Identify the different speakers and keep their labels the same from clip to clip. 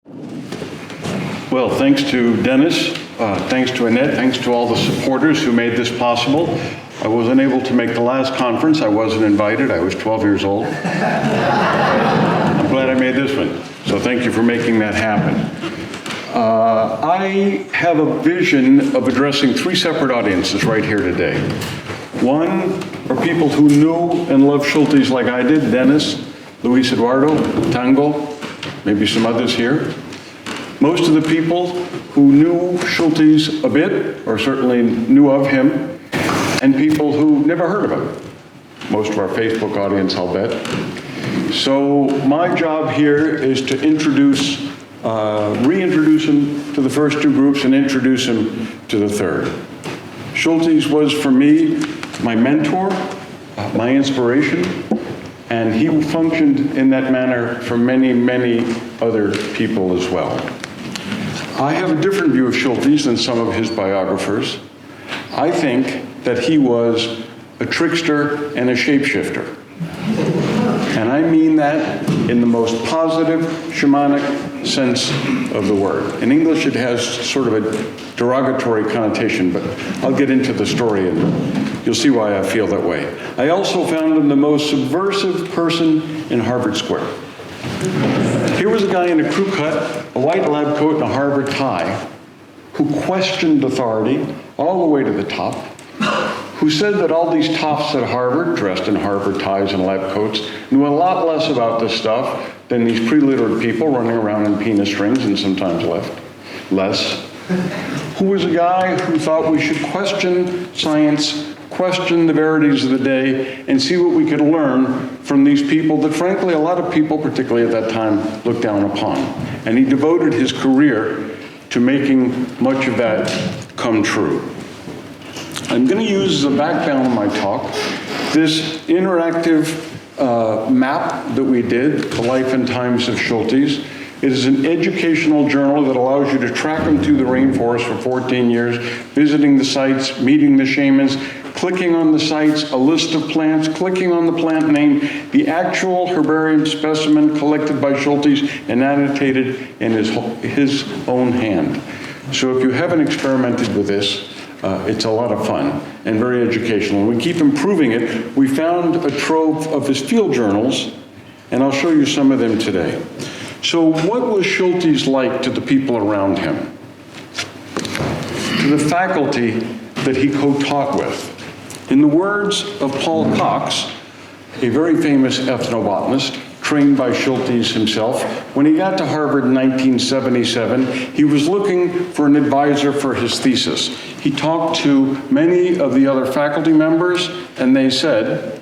Speaker 1: Well, thanks to Dennis, thanks to Annette, thanks to all the supporters who made this possible. I wasn't able to make the last conference. I wasn't invited. I was 12 years old. I'm glad I made this one. So thank you for making that happen. I have a vision of addressing three separate audiences right here today. One are people who knew and loved Schultes like I did, Dennis, Luis Eduardo, Tango, maybe some others here. Most of the people who knew Schultes a bit, or certainly knew of him, and people who never heard of him. Most of our Facebook audience, I'll bet. So my job here is to reintroduce him to the first two groups and introduce him to the third. Schultes was, for me, my mentor, my inspiration, and he functioned in that manner for many, many other people as well. I have a different view of Schultes than some of his biographers. I think that he was a trickster and a shapeshifter. And I mean that in the most positive shamanic sense of the word. In English, it has sort of a derogatory connotation, but I'll get into the story and you'll see why I feel that way. I also found him the most subversive person in Harvard Square. Here was a guy in a crew cut, a white lab coat, and a Harvard tie, who questioned authority all the way to the top, who said that all these toffs at Harvard, dressed in Harvard ties and lab coats, knew a lot less about this stuff than these pre-literate people running around in penis strings and sometimes less. Who was a guy who thought we should question science, question the verities of the day, and see what we could learn from these people that, frankly, a lot of people, particularly at that time, looked down upon. And he devoted his career to making much of that come true. I'm going to use as a background of my talk this interactive map that we did, The Life and Times of Schultes. It is an educational journal that allows you to track him through the rainforest for 14 years, visiting the sites, meeting the shamans, clicking on the sites, a list of plants, clicking on the plant name, the actual herbarium specimen collected by Schultes and annotated in his own hand. So if you haven't experimented with this, it's a lot of fun and very educational. And we keep improving it. We found a trove of his field journals, and I'll show you some of them today. So what was Schultes like to the people around him? To the faculty that he co-taught with? In the words of Paul Cox, a very famous ethnobotanist, trained by Schultes himself, when he got to Harvard in 1977, he was looking for an advisor for his thesis. He talked to many of the other faculty members, and they said,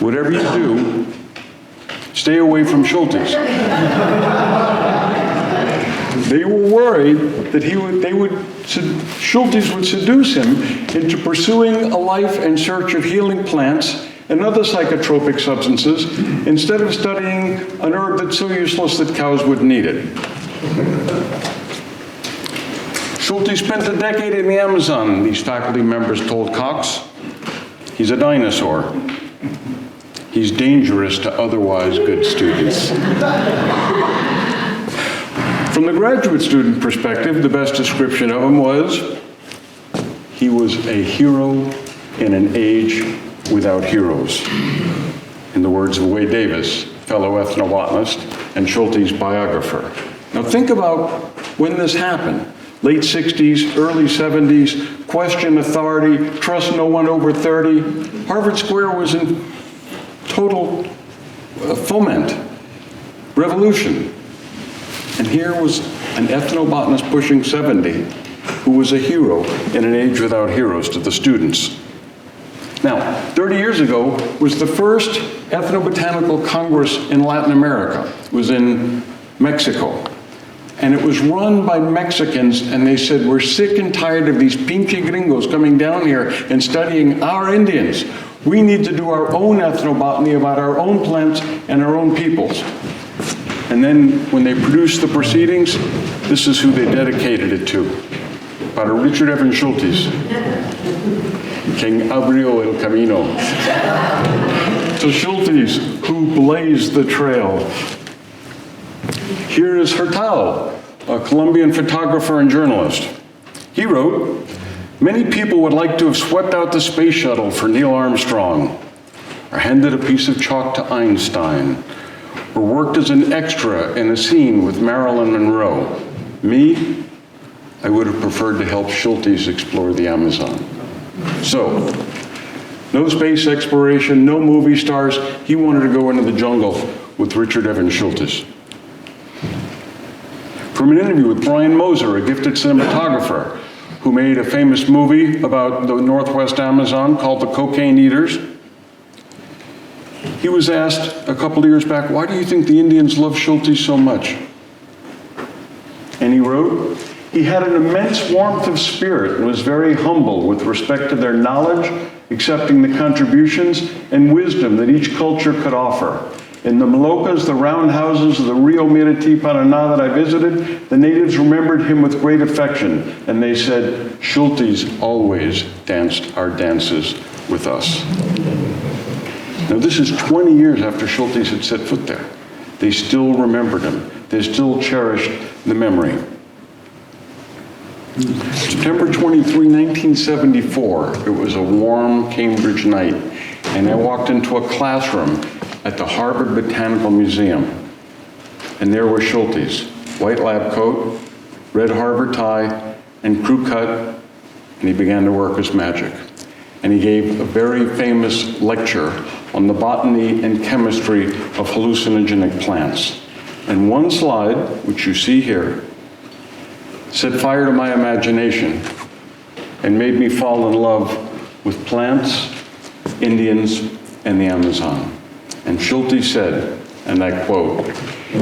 Speaker 1: whatever you do, stay away from Schultes. They were worried that Schultes would seduce him into pursuing a life in search of healing plants and other psychotropic substances instead of studying an herb that's so useless that cows wouldn't eat it. Schultes spent a decade in the Amazon, these faculty members told Cox. He's a dinosaur. He's dangerous to otherwise good students. From the graduate student perspective, the best description of him was, he was a hero in an age without heroes. In the words of Wade Davis, fellow ethnobotanist and Schultes biographer. Now think about when this happened. Late 60s, early 70s, question authority, trust no one over 30. Harvard Square was in total foment, revolution. And here was an ethnobotanist pushing 70 who was a hero in an age without heroes to the students. Now, 30 years ago was the first ethnobotanical congress in Latin America. It was in Mexico. And it was run by Mexicans, and they said, we're sick and tired of these pinche gringos coming down here and studying our Indians. We need to do our own ethnobotany about our own plants and our own peoples. And then when they produced the proceedings, this is who they dedicated it to. Para Richard Evans Schultes, King abrió el camino. So the Schultes who blazed the trail. Here is Hertel, a Colombian photographer and journalist. He wrote, "Many people would like to have swept out the space shuttle for Neil Armstrong, or handed a piece of chalk to Einstein, or worked as an extra in a scene with Marilyn Monroe. Me, I would have preferred to help Schultes explore the Amazon." So, no space exploration, no movie stars. He wanted to go into the jungle with Richard Evans Schultes. From an interview with Brian Moser, a gifted cinematographer who made a famous movie about the Northwest Amazon called The Cocaine Eaters, he was asked a couple of years back, "Why do you think the Indians love Schultes so much?" And he wrote, "He had an immense warmth of spirit and was very humble with respect to their knowledge, accepting the contributions and wisdom that each culture could offer. In the Moluccas, the round houses of the Rio Miriti Paraná that I visited, the natives remembered him with great affection, and they said, 'Schultes always danced our dances with us.'" Now this is 20 years after Schultes had set foot there. They still remembered him. They still cherished the memory. September 23, 1974, it was a warm Cambridge night, and I walked into a classroom at the Harvard Botanical Museum. And there was Schultes, white lab coat, red Harvard tie, and crew cut, and he began to work his magic. And he gave a very famous lecture on the botany and chemistry of hallucinogenic plants. And one slide, which you see here, set fire to my imagination and made me fall in love with plants, Indians, and the Amazon. And Schultes said, and I quote,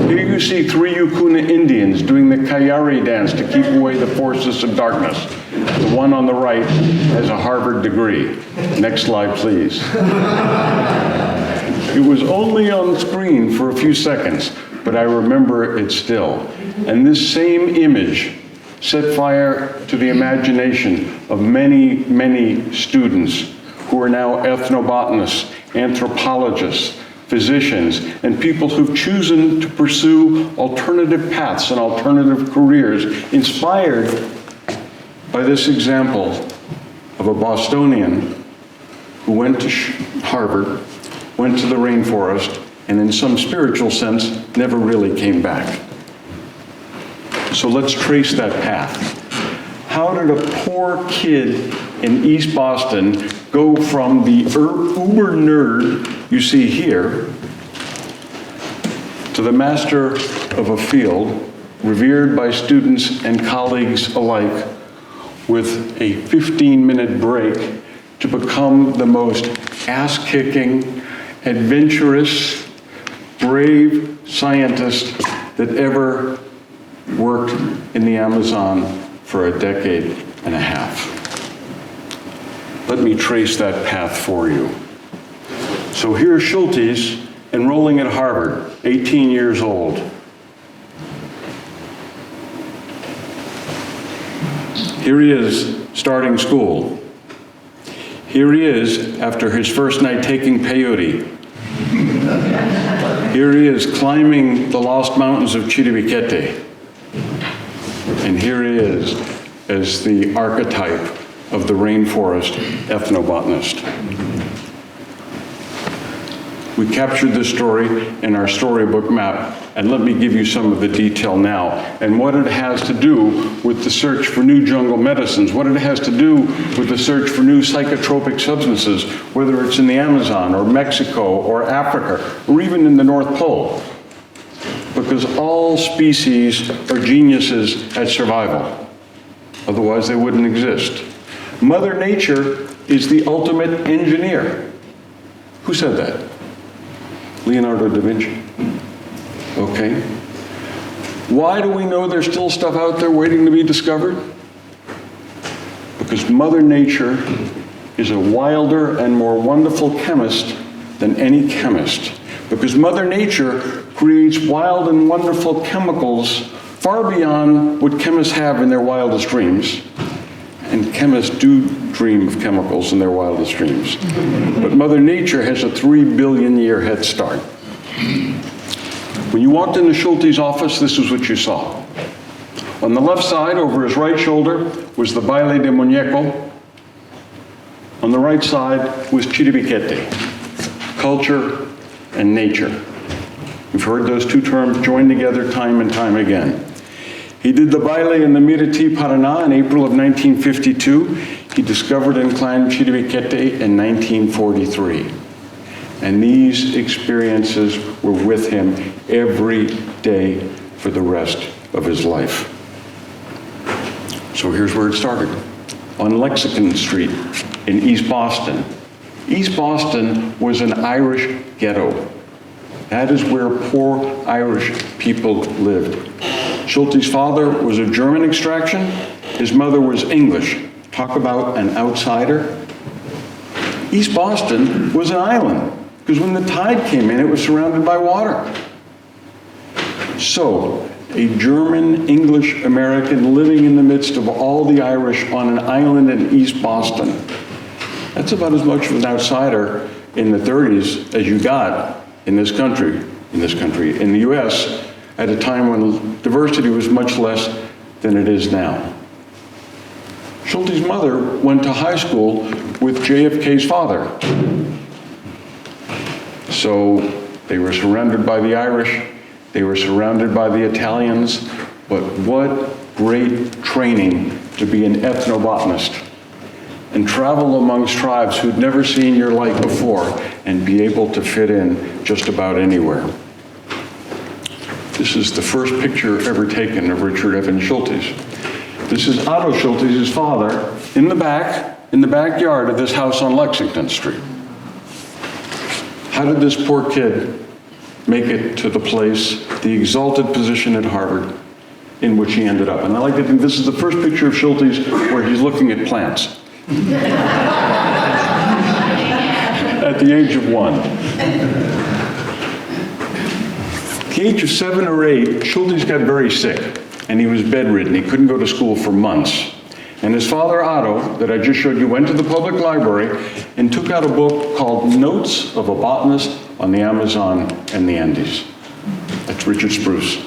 Speaker 1: "Here you see 3 Yukuna Indians doing the Kayari dance to keep away the forces of darkness. The one on the right has a Harvard degree." Next slide, please. It was only on screen for a few seconds, but I remember it still. And this same image set fire to the imagination of many, many students who are now ethnobotanists, anthropologists, physicians, and people who've chosen to pursue alternative paths and alternative careers, inspired by this example of a Bostonian who went to Harvard, went to the rainforest, and in some spiritual sense, never really came back. So let's trace that path. How did a poor kid in East Boston go from the uber nerd you see here to the master of a field, revered by students and colleagues alike, with a 15-minute break to become the most ass-kicking, adventurous, brave scientist that ever worked in the Amazon for a decade and a half? Let me trace that path for you. So here's Schultes enrolling at Harvard, 18 years old. Here he is starting school. Here he is after his first night taking peyote. Here he is climbing the lost mountains of Chiribiquete. And here he is as the archetype of the rainforest ethnobotanist. We captured this story in our storybook map, and let me give you some of the detail now, and what it has to do with the search for new jungle medicines, what it has to do with the search for new psychotropic substances, whether it's in the Amazon or Mexico or Africa, or even in the North Pole. Because all species are geniuses at survival. Otherwise, they wouldn't exist. Mother Nature is the ultimate engineer. Who said that? Leonardo da Vinci. Okay. Why do we know there's still stuff out there waiting to be discovered? Because Mother Nature is a wilder and more wonderful chemist than any chemist. Because Mother Nature creates wild and wonderful chemicals far beyond what chemists have in their wildest dreams. And chemists do dream of chemicals in their wildest dreams. But Mother Nature has a 3 billion year head start. When you walked into Schultes' office, this is what you saw. On the left side, over his right shoulder, was the baile de muñeco. On the right side was Chiribiquete, culture and nature. We've heard those two terms joined together time and time again. He did the baile in the Miriti, Paraná in April of 1952. He discovered and climbed Chiribiquete in 1943. And these experiences were with him every day for the rest of his life. So here's where it started. On Lexington Street in East Boston. East Boston was an Irish ghetto. That is where poor Irish people lived. Schultes' father was of German extraction. His mother was English. Talk about an outsider. East Boston was an island, because when the tide came in, it was surrounded by water. So, a German, English, American living in the midst of all the Irish on an island in East Boston. That's about as much of an outsider in the 30s as you got in this country, in the US, at a time when diversity was much less than it is now. Schultes' mother went to high school with JFK's father. So they were surrounded by the Irish, they were surrounded by the Italians, but what great training to be an ethnobotanist and travel amongst tribes who'd never seen your like before and be able to fit in just about anywhere. This is the first picture ever taken of Richard Evans Schultes. This is Otto Schultes, his father, in the backyard of this house on Lexington Street. How did this poor kid make it to the place, the exalted position at Harvard, in which he ended up? And I like to think this is the first picture of Schultes where he's looking at plants. At the age of 1. At the age of 7 or 8, Schultes got very sick, and he was bedridden. He couldn't go to school for months. And his father, Otto, that I just showed you, went to the public library and took out a book called Notes of a Botanist on the Amazon and the Andes. That's Richard Spruce.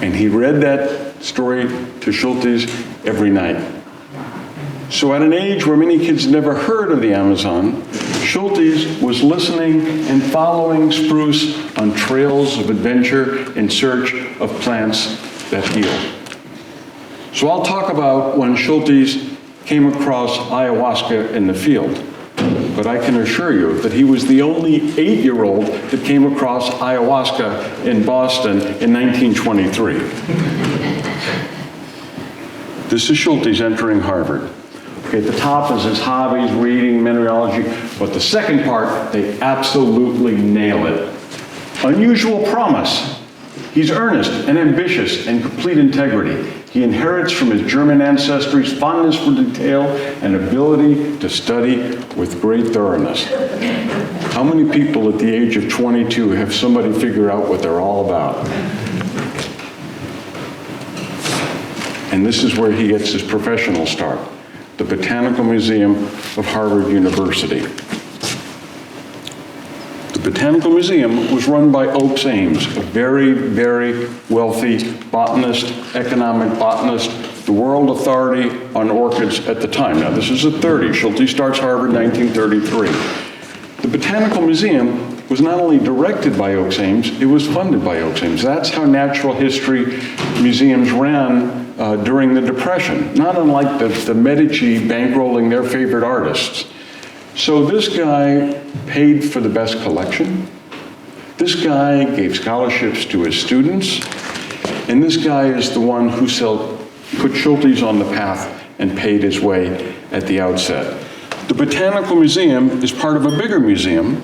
Speaker 1: And he read that story to Schultes every night. So at an age where many kids never heard of the Amazon, Schultes was listening and following Spruce on trails of adventure in search of plants that heal. So I'll talk about when Schultes came across ayahuasca in the field, but I can assure you that he was the only 8-year-old that came across ayahuasca in Boston in 1923. This is Schultes entering Harvard. Okay, at the top is his hobbies, reading, mineralogy, but the second part, they absolutely nail it. Unusual promise. He's earnest and ambitious and complete integrity. He inherits from his German ancestry's fondness for detail and ability to study with great thoroughness. How many people at the age of 22 have somebody figure out what they're all about? And this is where he gets his professional start. The Botanical Museum of Harvard University. The Botanical Museum was run by Ames, a very, very wealthy botanist, economic botanist, the world authority on orchids at the time. Now, this is the 30s. Schultes starts Harvard in 1933. The Botanical Museum was not only directed by Ames, it was funded by Ames. That's how natural history museums ran during the Depression, not unlike the Medici bankrolling their favorite artists. So this guy paid for the best collection. This guy gave scholarships to his students. And this guy is the one who put Schultes on the path and paid his way at the outset. The Botanical Museum is part of a bigger museum,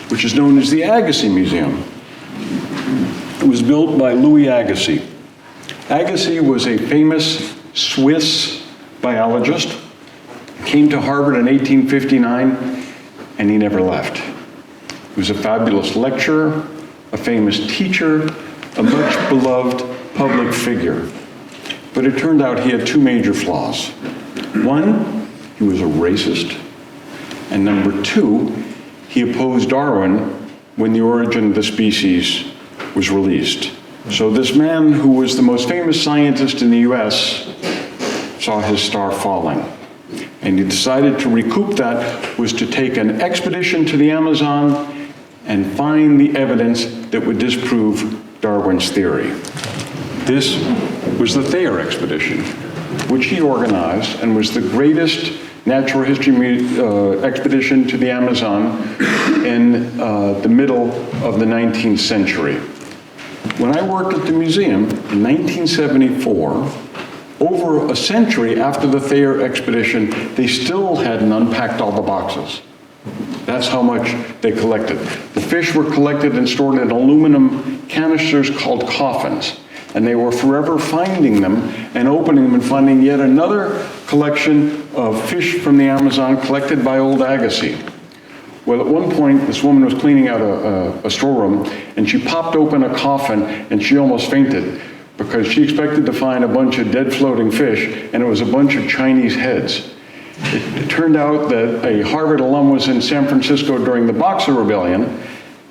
Speaker 1: which is known as the Agassiz Museum. It was built by Louis Agassiz. Agassiz was a famous Swiss biologist, came to Harvard in 1859, and he never left. He was a fabulous lecturer, a famous teacher, a much beloved public figure. But it turned out he had 2 major flaws. One, he was a racist. And number two, he opposed Darwin when The Origin of the Species was released. So this man who was the most famous scientist in the US saw his star falling. And he decided to recoup that was to take an expedition to the Amazon and find the evidence that would disprove Darwin's theory. This was the Thayer Expedition, which he organized and was the greatest natural history expedition to the Amazon in the middle of the 19th century. When I worked at the museum in 1974, over a century after the Thayer Expedition, they still hadn't unpacked all the boxes. That's how much they collected. The fish were collected and stored in aluminum canisters called coffins, and they were forever finding them and opening them and finding yet another collection of fish from the Amazon collected by old Agassiz. Well, at one point, this woman was cleaning out a storeroom, and she popped open a coffin, and she almost fainted, because she expected to find a bunch of dead floating fish, and it was a bunch of Chinese heads. It turned out that a Harvard alum was in San Francisco during the Boxer Rebellion,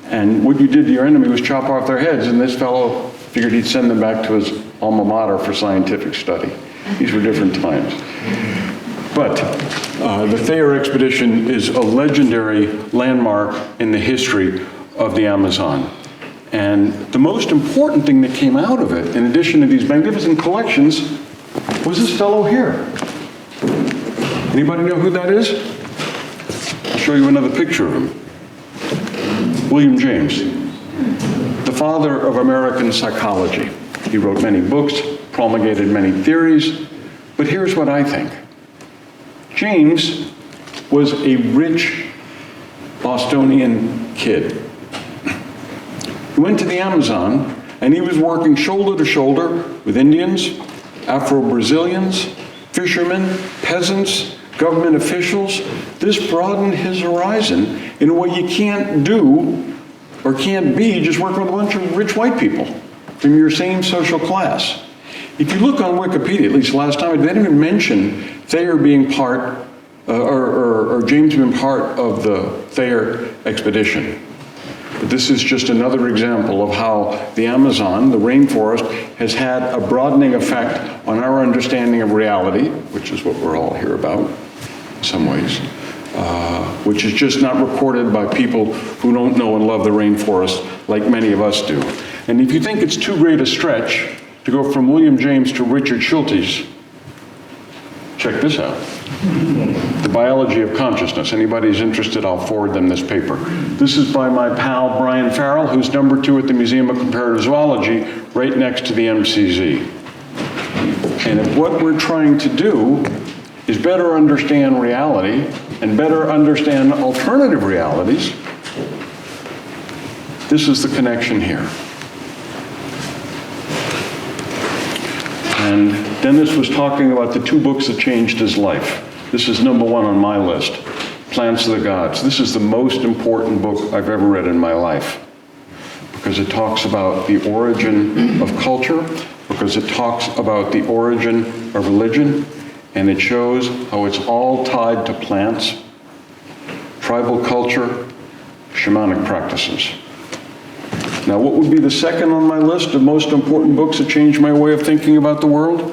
Speaker 1: and what you did to your enemy was chop off their heads, and this fellow figured he'd send them back to his alma mater for scientific study. These were different times. But the Thayer Expedition is a legendary landmark in the history of the Amazon. And the most important thing that came out of it, in addition to these magnificent collections, was this fellow here. Anybody know who that is? I'll show you another picture of him. William James, the father of American psychology. He wrote many books, promulgated many theories, but here's what I think. James was a rich Bostonian kid. He went to the Amazon, and he was working shoulder to shoulder with Indians, Afro-Brazilians, fishermen, peasants, government officials. This broadened his horizon in a way you can't do or can't be just working with a bunch of rich white people from your same social class. If you look on Wikipedia, at least last time, they didn't even mention Thayer being part, or James being part of the Thayer Expedition. But this is just another example of how the Amazon, the rainforest, has had a broadening effect on our understanding of reality, which is what we're all here about, in some ways, which is just not recorded by people who don't know and love the rainforest like many of us do. And if you think it's too great a stretch to go from William James to Richard Schultes, check this out. The Biology of Consciousness. Anybody who's interested, I'll forward them this paper. This is by my pal Brian Farrell, who's #2 at the Museum of Comparative Zoology, right next to the MCZ. And if what we're trying to do is better understand reality and better understand alternative realities, this is the connection here. And Dennis was talking about the 2 books that changed his life. This is #1 on my list, Plants of the Gods. This is the most important book I've ever read in my life, because it talks about the origin of culture, because it talks about the origin of religion, and it shows how it's all tied to plants, tribal culture, shamanic practices. Now, what would be the second on my list of most important books that changed my way of thinking about the world?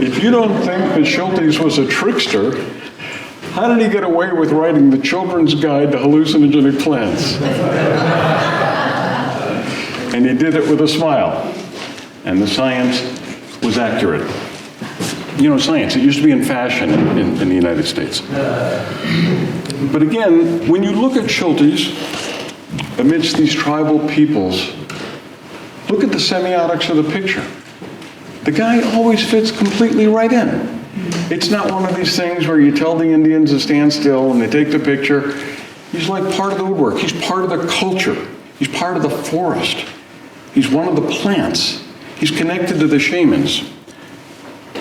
Speaker 1: If you don't think that Schultes was a trickster, how did he get away with writing the Children's Guide to Hallucinogenic Plants? And he did it with a smile. And the science was accurate. You know, science, it used to be in fashion in the United States. But again, when you look at Schultes amidst these tribal peoples, look at the semiotics of the picture. The guy always fits completely right in. It's not one of these things where you tell the Indians to stand still and they take the picture. He's like part of the woodwork. He's part of the culture. He's part of the forest. He's one of the plants. He's connected to the shamans.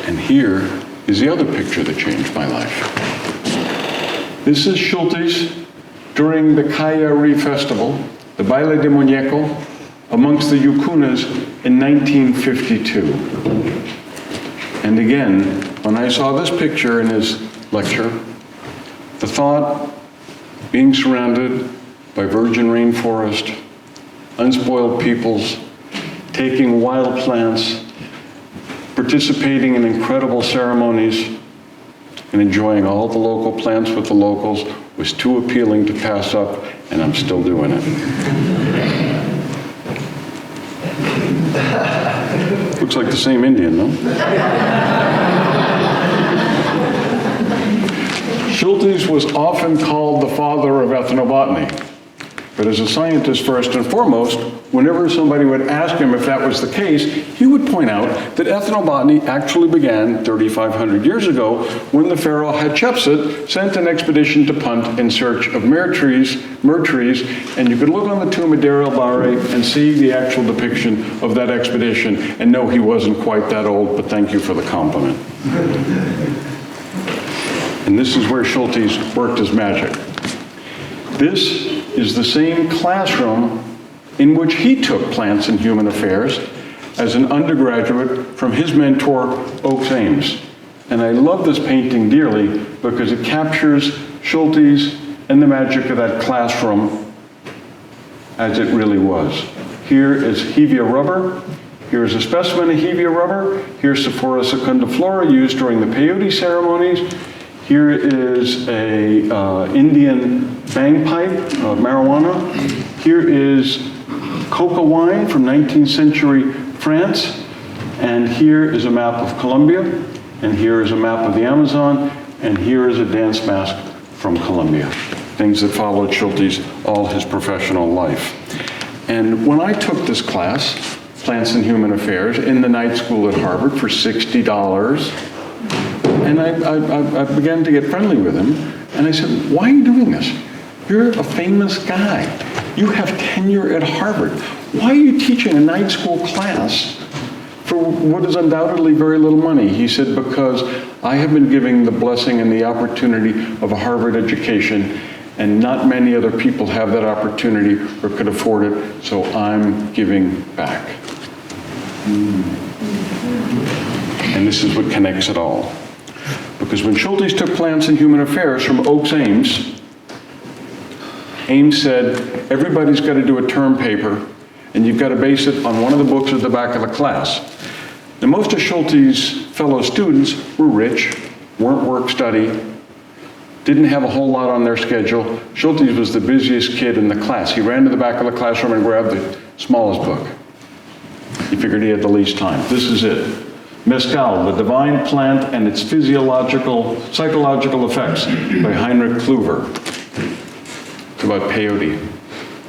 Speaker 1: And here is the other picture that changed my life. This is Schultes during the Kayari festival, the Baile de Muñeco, amongst the Yukunas in 1952. And again, when I saw this picture in his lecture, the thought, being surrounded by virgin rainforest, unspoiled peoples, taking wild plants, participating in incredible ceremonies, and enjoying all the local plants with the locals was too appealing to pass up, and I'm still doing it. Looks like the same Indian, no? Schultes was often called the father of ethnobotany. But as a scientist, first and foremost, whenever somebody would ask him if that was the case, he would point out that ethnobotany actually began 3,500 years ago when the pharaoh Hatshepsut sent an expedition to Punt in search of myrrh trees, and you could look on the tomb of Deir el-Bahari and see the actual depiction of that expedition, and no, he wasn't quite that old, but thank you for the compliment. And this is where Schultes worked his magic. This is the same classroom in which he took plants and human affairs as an undergraduate from his mentor, Oakes Ames. And I love this painting dearly because it captures Schultes and the magic of that classroom as it really was. Here is Hevia rubber. Here's a specimen of Hevia rubber. Here's Sephora secundiflora used during the peyote ceremonies. Here is a Indian bangpipe of marijuana. Here is coca wine from 19th century France. And here is a map of Colombia. And here is a map of the Amazon. And here is a dance mask from Colombia. Things that followed Schultes all his professional life. And when I took this class, Plants and Human Affairs, in the night school at Harvard for $60, and I began to get friendly with him, and I said, why are you doing this? You're a famous guy. You have tenure at Harvard. Why are you teaching a night school class for what is undoubtedly very little money? He said, because I have been giving the blessing and the opportunity of a Harvard education, and not many other people have that opportunity or could afford it, so I'm giving back. And this is what connects it all. Because when Schultes took Plants and Human Affairs from Oakes Ames, Ames said, everybody's got to do a term paper, and you've got to base it on one of the books at the back of the class. Now, most of Schultes' fellow students were rich, weren't work-study, didn't have a whole lot on their schedule. Schultes was the busiest kid in the class. He ran to the back of the classroom and grabbed the smallest book. He figured he had the least time. This is it. Mescal, the Divine Plant and its Psychological Effects by Heinrich Kluwer. It's about peyote.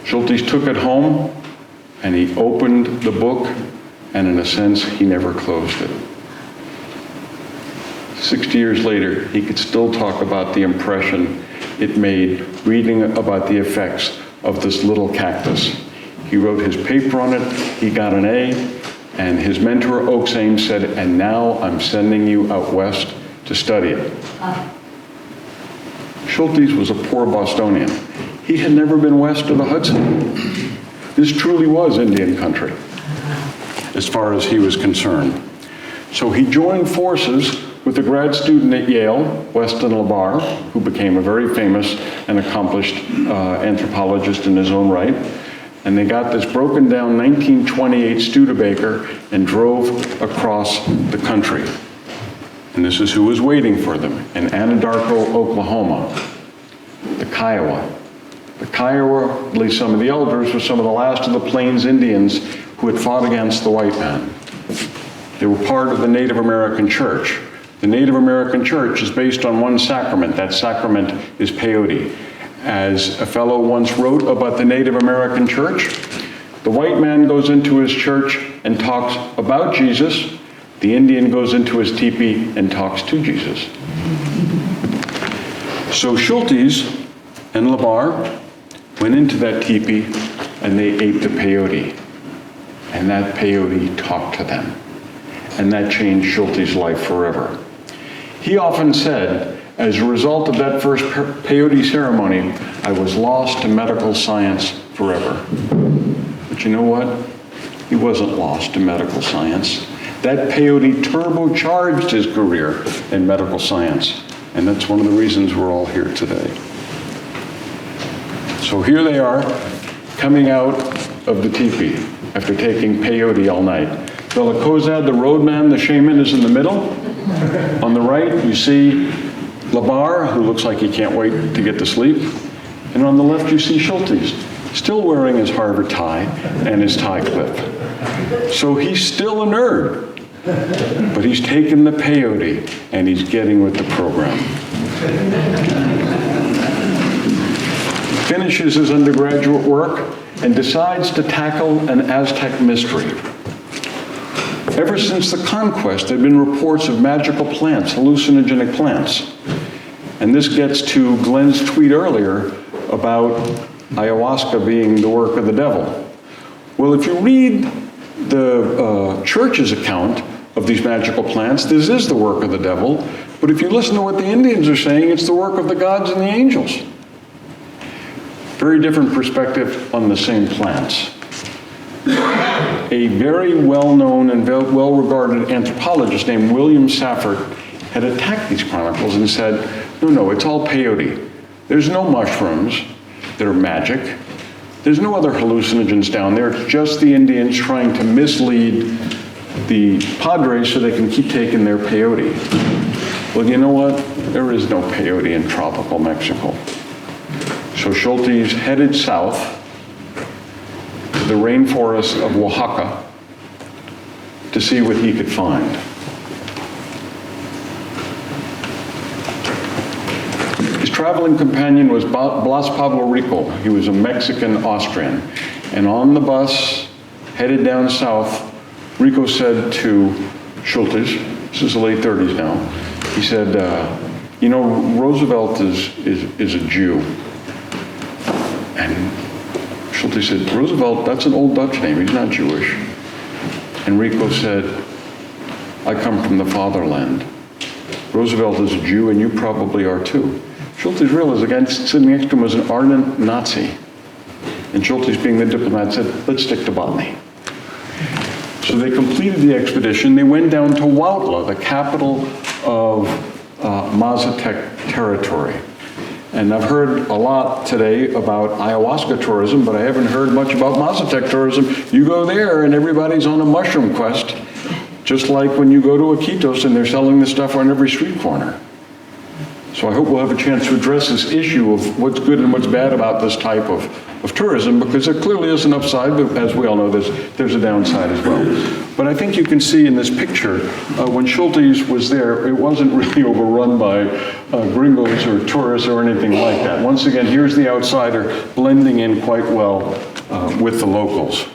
Speaker 1: Schultes took it home and he opened the book, and in a sense, he never closed it. 60 years later, he could still talk about the impression it made reading about the effects of this little cactus. He wrote his paper on it, he got an A, and his mentor, Oakes Ames, said, and now I'm sending you out west to study it. Schultes was a poor Bostonian. He had never been west of the Hudson. This truly was Indian country, as far as he was concerned. So he joined forces with a grad student at Yale, Weston LaBarre, who became a very famous and accomplished anthropologist in his own right. And they got this broken down 1928 Studebaker and drove across the country. And this is who was waiting for them in Anadarko, Oklahoma, the Kiowa. The Kiowa, at least some of the elders, were some of the last of the Plains Indians who had fought against the white man. They were part of the Native American Church. The Native American Church is based on one sacrament. That sacrament is peyote. As a fellow once wrote about the Native American Church, the white man goes into his church and talks about Jesus. The Indian goes into his teepee and talks to Jesus. So Schultes and LaBarre went into that teepee and they ate the peyote. And that peyote talked to them. And that changed Schultes' life forever. He often said, as a result of that first peyote ceremony, I was lost to medical science forever. But you know what? He wasn't lost to medical science. That peyote turbocharged his career in medical science. And that's one of the reasons we're all here today. So here they are, coming out of the teepee after taking peyote all night. Velakozad, the roadman, the shaman, is in the middle. On the right, you see Labar, who looks like he can't wait to get to sleep. And on the left, you see Schultes, still wearing his Harvard tie and his tie clip. So he's still a nerd, but he's taken the peyote and he's getting with the program. Finishes his undergraduate work and decides to tackle an Aztec mystery. Ever since the conquest, there have been reports of magical plants, hallucinogenic plants. And this gets to Glenn's tweet earlier about ayahuasca being the work of the devil. Well, if you read the church's account of these magical plants, this is the work of the devil. But if you listen to what the Indians are saying, it's the work of the gods and the angels. Very different perspective on the same plants. A very well-known and well-regarded anthropologist named William Safford had attacked these chronicles and said, no, it's all peyote. There's no mushrooms that are magic. There's no other hallucinogens down there. It's just the Indians trying to mislead the padres so they can keep taking their peyote. Well, you know what? There is no peyote in tropical Mexico. So Schultes headed south to the rainforests of Oaxaca to see what he could find. His traveling companion was Blas Pablo Rico. He was a Mexican-Austrian. And on the bus, headed down south, Rico said to Schultes, this is the late 30s now, he said, you know, Roosevelt is a Jew. And Schultes said, Roosevelt, that's an old Dutch name, he's not Jewish. And Rico said, I come from the fatherland. Roosevelt is a Jew and you probably are too. Schultes realized, again, sitting next to him was an ardent Nazi. And Schultes, being the diplomat, said, let's stick to botany. So they completed the expedition. They went down to Huautla, the capital of Mazatec territory. And I've heard a lot today about ayahuasca tourism, but I haven't heard much about Mazatec tourism. You go there and everybody's on a mushroom quest, just like when you go to Iquitos and they're selling this stuff on every street corner. So I hope we'll have a chance to address this issue of what's good and what's bad about this type of tourism, because there clearly is an upside, but as we all know, there's a downside as well. But I think you can see in this picture, when Schultes was there, it wasn't really overrun by gringos or tourists or anything like that. Once again, here's the outsider blending in quite well with the locals.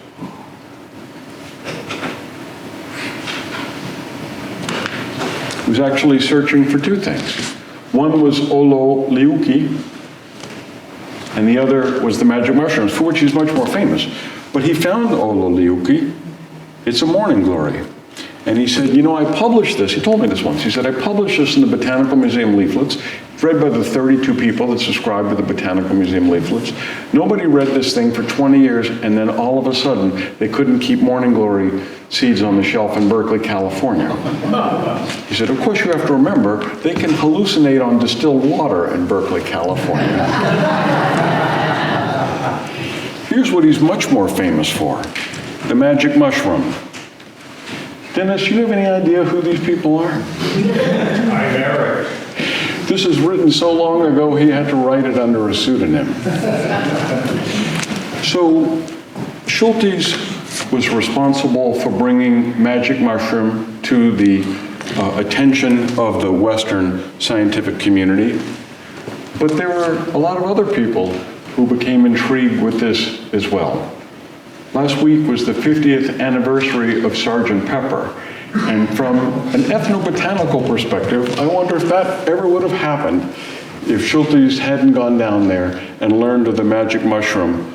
Speaker 1: He was actually searching for two things. One was Olo Liuki, and the other was the magic mushrooms, for which he's much more famous. But he found Olo Liuki. It's a morning glory. And he said, you know, I published this. He told me this once. He said, I published this in the Botanical Museum leaflets, read by the 32 people that subscribed to the Botanical Museum leaflets. Nobody read this thing for 20 years, and then all of a sudden, they couldn't keep morning glory seeds on the shelf in Berkeley, California. He said, of course you have to remember, they can hallucinate on distilled water in Berkeley, California. Here's what he's much more famous for, the magic mushroom. Dennis, you have any idea who these people are?
Speaker 2: I'm Eric.
Speaker 1: This is written so long ago, he had to write it under a pseudonym. So Schultes was responsible for bringing magic mushroom to the attention of the Western scientific community. But there were a lot of other people who became intrigued with this as well. Last week was the 50th anniversary of Sgt. Pepper. And from an ethnobotanical perspective, I wonder if that ever would have happened if Schultes hadn't gone down there and learned of the magic mushroom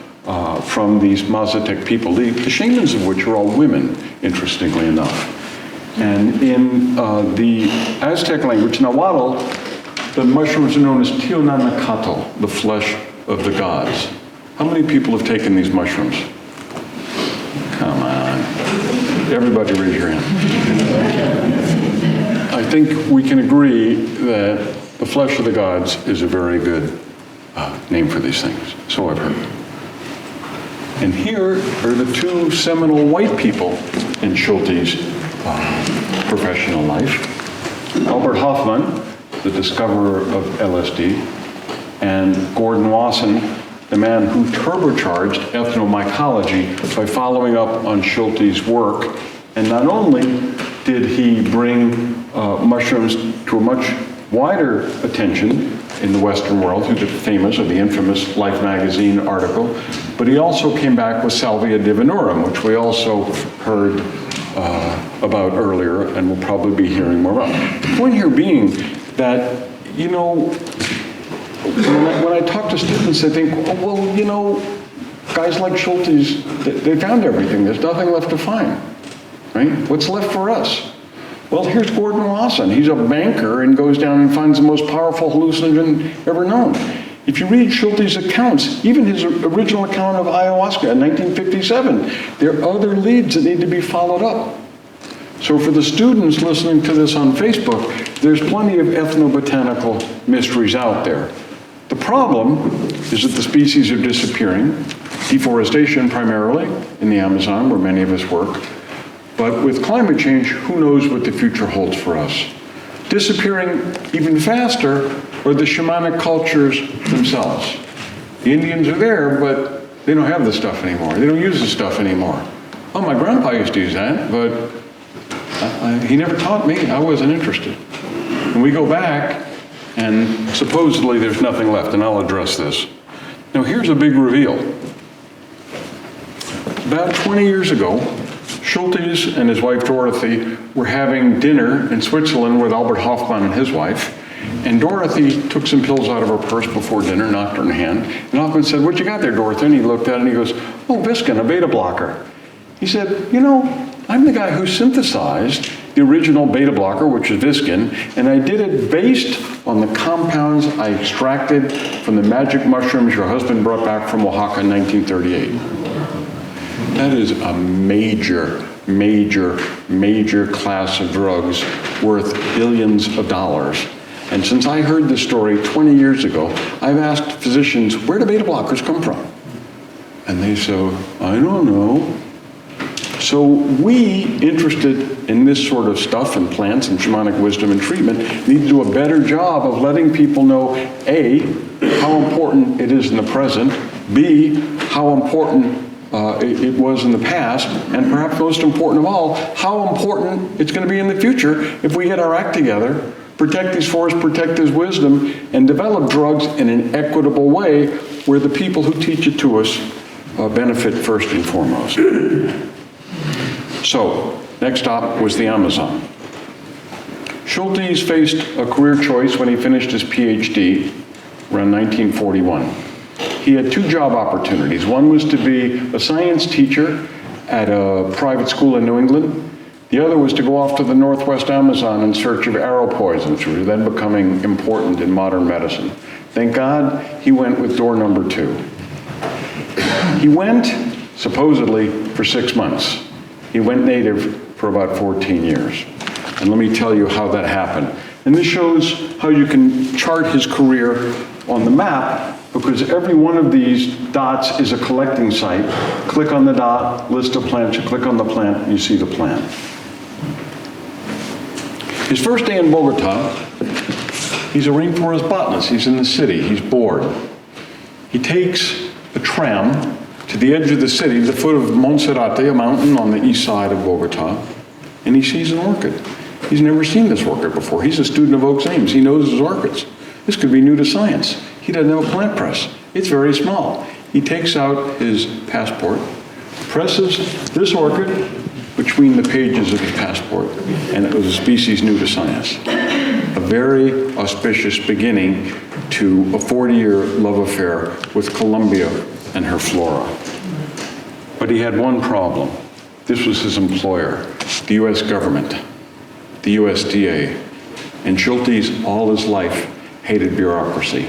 Speaker 1: from these Mazatec people, the shamans of which are all women, interestingly enough. And in the Aztec language, Nahuatl, the mushrooms are known as Tionanacatl, the flesh of the gods. How many people have taken these mushrooms? Come on. Everybody raise your hand. I think we can agree that the flesh of the gods is a very good name for these things. So I've heard. And here are the two seminal white people in Schultes' professional life. Albert Hofmann, the discoverer of LSD, and Gordon Wasson, the man who turbocharged ethnomycology by following up on Schultes' work. And not only did he bring mushrooms to a much wider attention in the Western world through the famous or the infamous Life magazine article, but he also came back with Salvia divinorum, which we also heard about earlier and will probably be hearing more about. The point here being that, you know, when I talk to students, I think, oh, well, you know, guys like Schultes, they found everything. There's nothing left to find, right? What's left for us? Well, here's Gordon Wasson. He's a banker and goes down and finds the most powerful hallucinogen ever known. If you read Schultes' accounts, even his original account of ayahuasca in 1957, there are other leads that need to be followed up. So for the students listening to this on Facebook, there's plenty of ethnobotanical mysteries out there. The problem is that the species are disappearing, deforestation primarily in the Amazon, where many of us work. But with climate change, who knows what the future holds for us? Disappearing even faster are the shamanic cultures themselves. The Indians are there, but they don't have the stuff anymore. They don't use the stuff anymore. Oh, my grandpa used to use that, but he never taught me. I wasn't interested. And we go back, and supposedly there's nothing left, and I'll address this. Now, here's a big reveal. About 20 years ago, Schultes and his wife Dorothy were having dinner in Switzerland with Albert Hofmann and his wife, and Dorothy took some pills out of her purse before dinner, knocked her in the hand, and Hofmann said, "What you got there, Dorothy?" And he looked at it and he goes, "Oh, Viscin, a beta blocker." He said, "You know, I'm the guy who synthesized the original beta blocker, which is Viscin, and I did it based on the compounds I extracted from the magic mushrooms your husband brought back from Oaxaca in 1938. That is a major, major, major class of drugs worth billions of dollars. And since I heard this story 20 years ago, I've asked physicians, where do beta blockers come from? And they say, I don't know. So we, interested in this sort of stuff and plants and shamanic wisdom and treatment, need to do a better job of letting people know, A, how important it is in the present, B, how important it was in the past, and perhaps most important of all, how important it's going to be in the future if we get our act together, protect these forests, protect this wisdom, and develop drugs in an equitable way where the people who teach it to us benefit first and foremost. So, next stop was the Amazon. Schultes faced a career choice when he finished his PhD around 1941. He had two job opportunities. One was to be a science teacher at a private school in New England. The other was to go off to the Northwest Amazon in search of arrow poisons, which were then becoming important in modern medicine. Thank God he went with door number 2. He went, supposedly, for 6 months. He went native for about 14 years. And let me tell you how that happened. And this shows how you can chart his career on the map, because every one of these dots is a collecting site. Click on the dot, list of plants, you click on the plant, and you see the plant. His first day in Bogota, he's a rainforest botanist. He's in the city, he's bored. He takes a tram to the edge of the city, the foot of Monserrate, a mountain on the east side of Bogota, and he sees an orchid. He's never seen this orchid before. He's a student of Oaks Ames. He knows his orchids. This could be new to science. He doesn't have a plant press. It's very small. He takes out his passport, presses this orchid between the pages of his passport, and it was a species new to science. A very auspicious beginning to a 40-year love affair with Colombia and her flora. But he had one problem. This was his employer, the US government, the USDA. And Schultes, all his life, hated bureaucracy.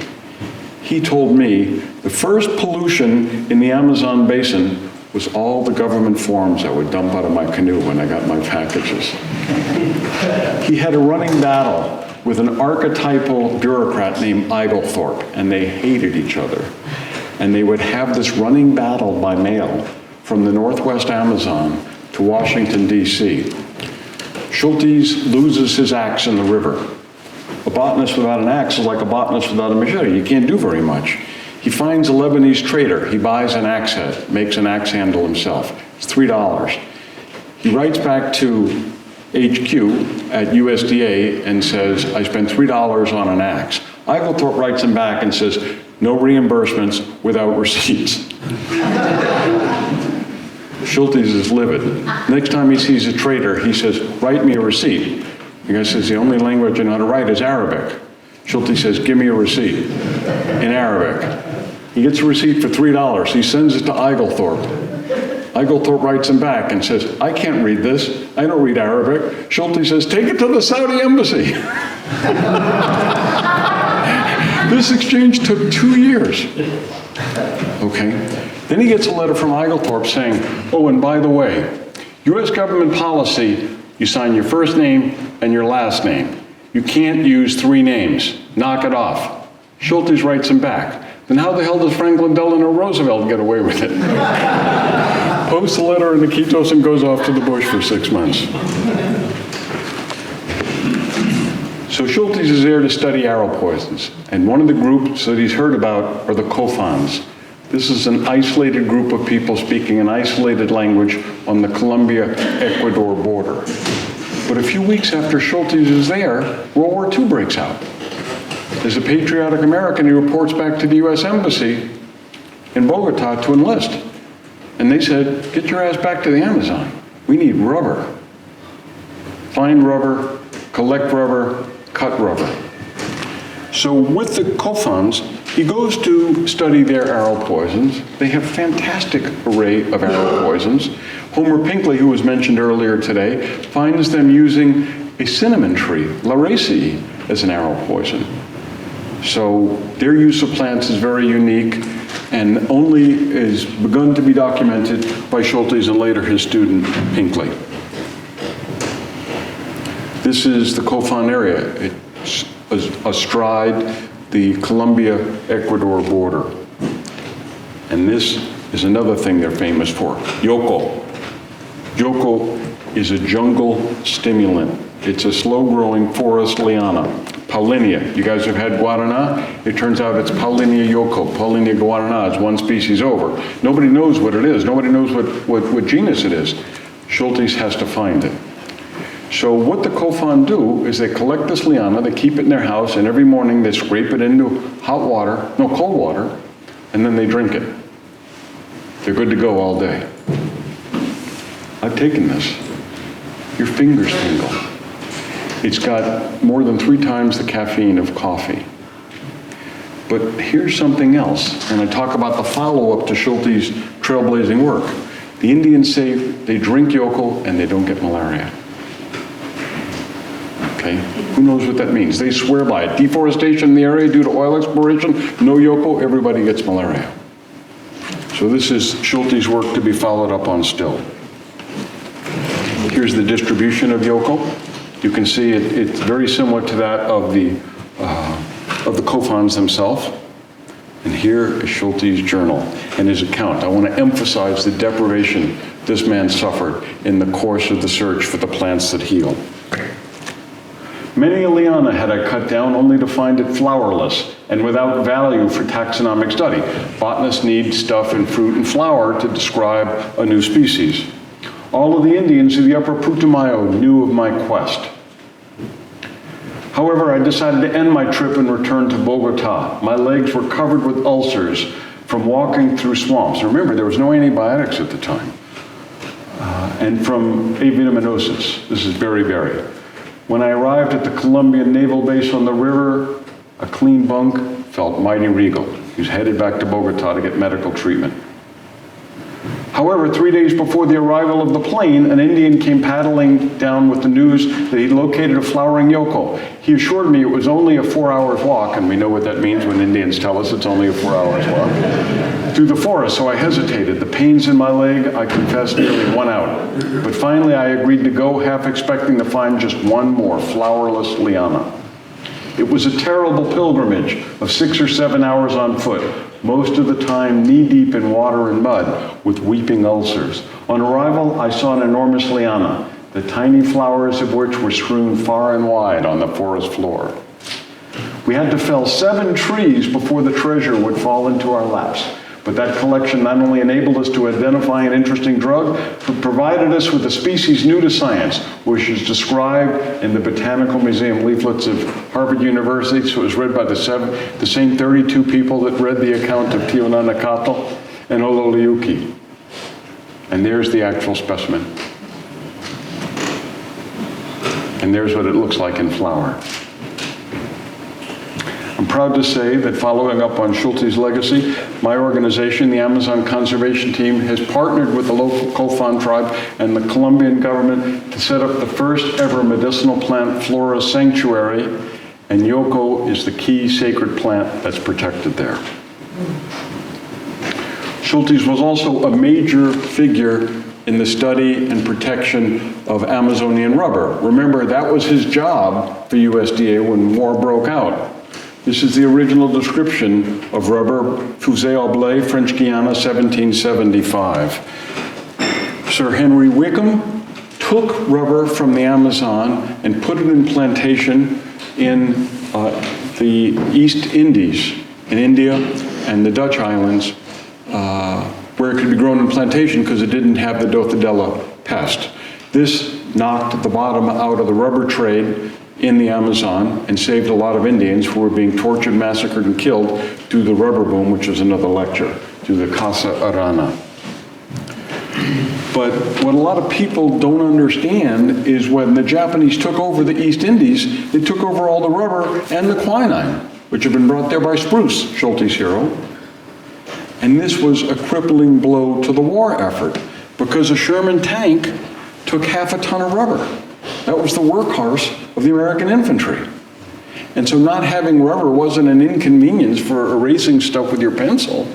Speaker 1: He told me the first pollution in the Amazon basin was all the government forms I would dump out of my canoe when I got my packages. He had a running battle with an archetypal bureaucrat named Oglethorpe, and they hated each other. And they would have this running battle by mail from the Northwest Amazon to Washington, D.C. Schultes loses his axe in the river. A botanist without an axe is like a botanist without a machete. You can't do very much. He finds a Lebanese trader. He buys an axe head, makes an axe handle himself. It's $3. He writes back to HQ at USDA and says, I spent $3 on an axe. Oglethorpe writes him back and says, no reimbursements without receipts. Schultes is livid. Next time he sees a trader, he says, write me a receipt. The guy says, the only language I know how to write is Arabic. Schultes says, give me a receipt in Arabic. He gets a receipt for $3. He sends it to Oglethorpe. Oglethorpe writes him back and says, I can't read this. I don't read Arabic. Schultes says, take it to the Saudi embassy. This exchange took 2 years. Okay. Then he gets a letter from Oglethorpe saying, oh, and by the way, U.S. government policy, you sign your first name and your last name. You can't use 3 names. Knock it off. Schultes writes him back. Then how the hell does Franklin Delano Roosevelt get away with it? Posts a letter in Iquitos and goes off to the bush for 6 months. So Schultes is there to study arrow poisons. And one of the groups that he's heard about are the Cofáns. This is an isolated group of people speaking an isolated language on the Colombia-Ecuador border. But a few weeks after Schultes is there, World War II breaks out. As a patriotic American, he reports back to the U.S. Embassy in Bogota to enlist. And they said, get your ass back to the Amazon. We need rubber. Find rubber, collect rubber, cut rubber. So with the Cofáns, he goes to study their arrow poisons. They have a fantastic array of arrow poisons. Homer Pinkley, who was mentioned earlier today, finds them using a cinnamon tree, Laraceae, as an arrow poison. So their use of plants is very unique and only is begun to be documented by Schultes and later his student, Pinkley. This is the Cofán area. It's astride the Colombia-Ecuador border. And this is another thing they're famous for, Yoko. Yoko is a jungle stimulant. It's a slow-growing forest liana. Paulinia. You guys have had guarana? It turns out it's Paulinia Yoko. Paulinia guarana is one species over. Nobody knows what it is. Nobody knows what genus it is. Schultes has to find it. So what the Cofán do is they collect this liana, they keep it in their house, and every morning they scrape it into cold water, and then they drink it. They're good to go all day. I've taken this. Your fingers tingle. It's got more than 3 times the caffeine of coffee. But here's something else, and I talk about the follow-up to Schultes' trailblazing work. The Indians say they drink Yoko and they don't get malaria. Okay, who knows what that means? They swear by it. Deforestation in the area due to oil exploration, no Yoko, everybody gets malaria. So this is Schultes' work to be followed up on still. Here's the distribution of Yoko. You can see it's very similar to that of the Cofáns themselves. And here is Schultes' journal and his account. I want to emphasize the deprivation this man suffered in the course of the search for the plants that heal. Many a liana had I cut down only to find it flowerless and without value for taxonomic study. Botanists need stuff in fruit and flower to describe a new species. All of the Indians of the upper Putumayo knew of my quest. However, I decided to end my trip and return to Bogota. My legs were covered with ulcers from walking through swamps. Remember, there was no antibiotics at the time. And from avitaminosis. This is beriberi. When I arrived at the Colombian Naval Base on the river, a clean bunk felt mighty regal. He was headed back to Bogota to get medical treatment. However, 3 days before the arrival of the plane, an Indian came paddling down with the news that he'd located a flowering Yoko. He assured me it was only a 4 hours walk, and we know what that means when Indians tell us it's only a 4 hours walk, through the forest, so I hesitated. The pains in my leg, I confess, nearly won out. But finally I agreed to go, half expecting to find just one more flowerless liana. It was a terrible pilgrimage of 6 or 7 hours on foot, most of the time knee-deep in water and mud, with weeping ulcers. On arrival, I saw an enormous liana, the tiny flowers of which were strewn far and wide on the forest floor. We had to fell 7 trees before the treasure would fall into our laps. But that collection not only enabled us to identify an interesting drug, but provided us with a species new to science, which is described in the Botanical Museum leaflets of Harvard University. So it was read by the same 32 people that read the account of Tionanacatl and Ololiuki. And there's the actual specimen. And there's what it looks like in flower. I'm proud to say that following up on Schultes' legacy, my organization, the Amazon Conservation Team, has partnered with the local Cofán tribe and the Colombian government to set up the first ever medicinal plant flora sanctuary, and Yoko is the key sacred plant that's protected there. Schultes was also a major figure in the study and protection of Amazonian rubber. Remember, that was his job for USDA when war broke out. This is the original description of rubber, Fusée Oblé, French Guiana, 1775. Sir Henry Wickham took rubber from the Amazon and put it in plantation in the East Indies, in India and the Dutch islands, where it could be grown in plantation because it didn't have the Dothdella pest. This knocked the bottom out of the rubber trade in the Amazon and saved a lot of Indians who were being tortured, massacred, and killed through the rubber boom, which is another lecture, through the Casa Arana. But what a lot of people don't understand is when the Japanese took over the East Indies, they took over all the rubber and the quinine, which had been brought there by Spruce, Schultes' hero. And this was a crippling blow to the war effort because a Sherman tank took half a ton of rubber. That was the workhorse of the American infantry. And so not having rubber wasn't an inconvenience for erasing stuff with your pencil.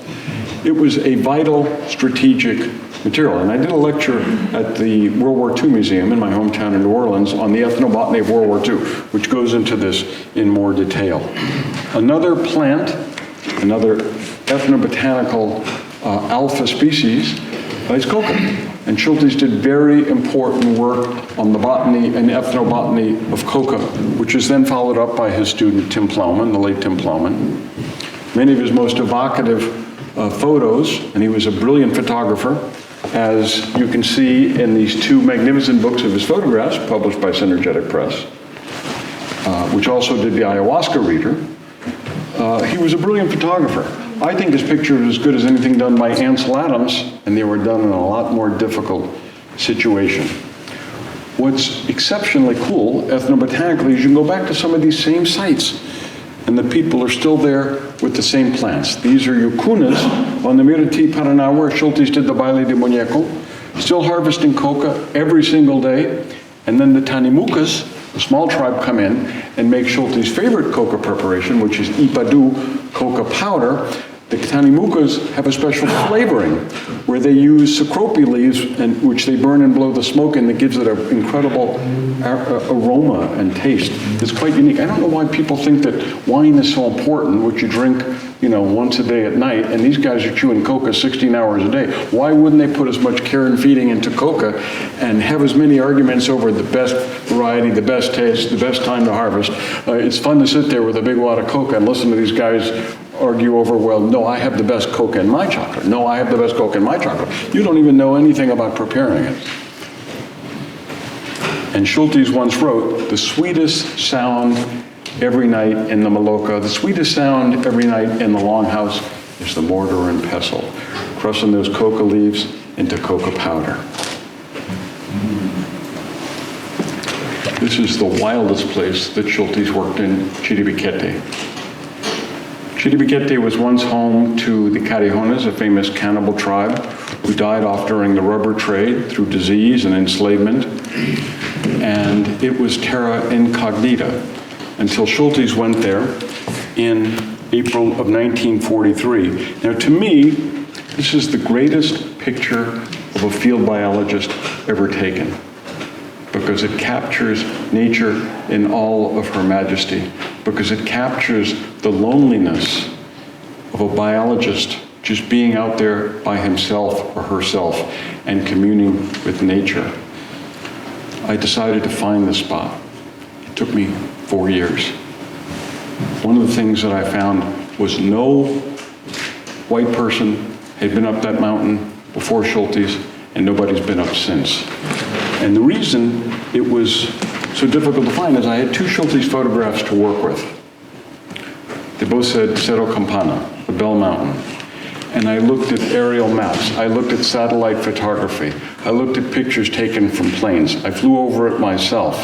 Speaker 1: It was a vital strategic material. And I did a lecture at the World War II Museum in my hometown in New Orleans on the ethnobotany of World War II, which goes into this in more detail. Another plant, another ethnobotanical alpha species is coca. And Schultes did very important work on the botany and ethnobotany of coca, which is then followed up by his student Tim Plowman, the late Tim Plowman. Many of his most evocative photos, and he was a brilliant photographer, as you can see in these 2 magnificent books of his photographs published by Synergetic Press, which also did the Ayahuasca Reader. He was a brilliant photographer. I think his picture is as good as anything done by Ansel Adams, and they were done in a lot more difficult situation. What's exceptionally cool, ethnobotanically, is you can go back to some of these same sites, and the people are still there with the same plants. These are yucunas on the Miriti Paraná, where Schultes did the Baile de Muñeco, still harvesting coca every single day, and then the Tanimucas, the small tribe, come in and make Schultes' favorite coca preparation, which is ipadu, coca powder. The Tanimucas have a special flavoring where they use cecrope leaves, which they burn and blow the smoke in, that gives it an incredible aroma and taste. It's quite unique. I don't know why people think that wine is so important, which you drink, once a day at night, and these guys are chewing coca 16 hours a day. Why wouldn't they put as much care and feeding into coca and have as many arguments over the best variety, the best taste, the best time to harvest? It's fun to sit there with a big wad of coca and listen to these guys argue over, well, no, I have the best coca in my chocolate. No, I have the best coca in my chocolate. You don't even know anything about preparing it. And Schultes once wrote, the sweetest sound every night in the Maloka, the sweetest sound every night in the Longhouse is the mortar and pestle, crushing those coca leaves into coca powder. This is the wildest place that Schultes worked in, Chiribiquete. Chiribiquete was once home to the Carijones, a famous cannibal tribe who died off during the rubber trade through disease and enslavement. And it was terra incognita. until Schultes went there in April of 1943. Now, to me, this is the greatest picture of a field biologist ever taken, because it captures nature in all of her majesty, because it captures the loneliness of a biologist just being out there by himself or herself and communing with nature. I decided to find this spot. It took me 4 years. One of the things that I found was no white person had been up that mountain before Schultes, and nobody's been up since. And the reason it was so difficult to find is I had 2 Schultes photographs to work with. They both said Cerro Campana, the Bell Mountain. And I looked at aerial maps. I looked at satellite photography. I looked at pictures taken from planes. I flew over it myself.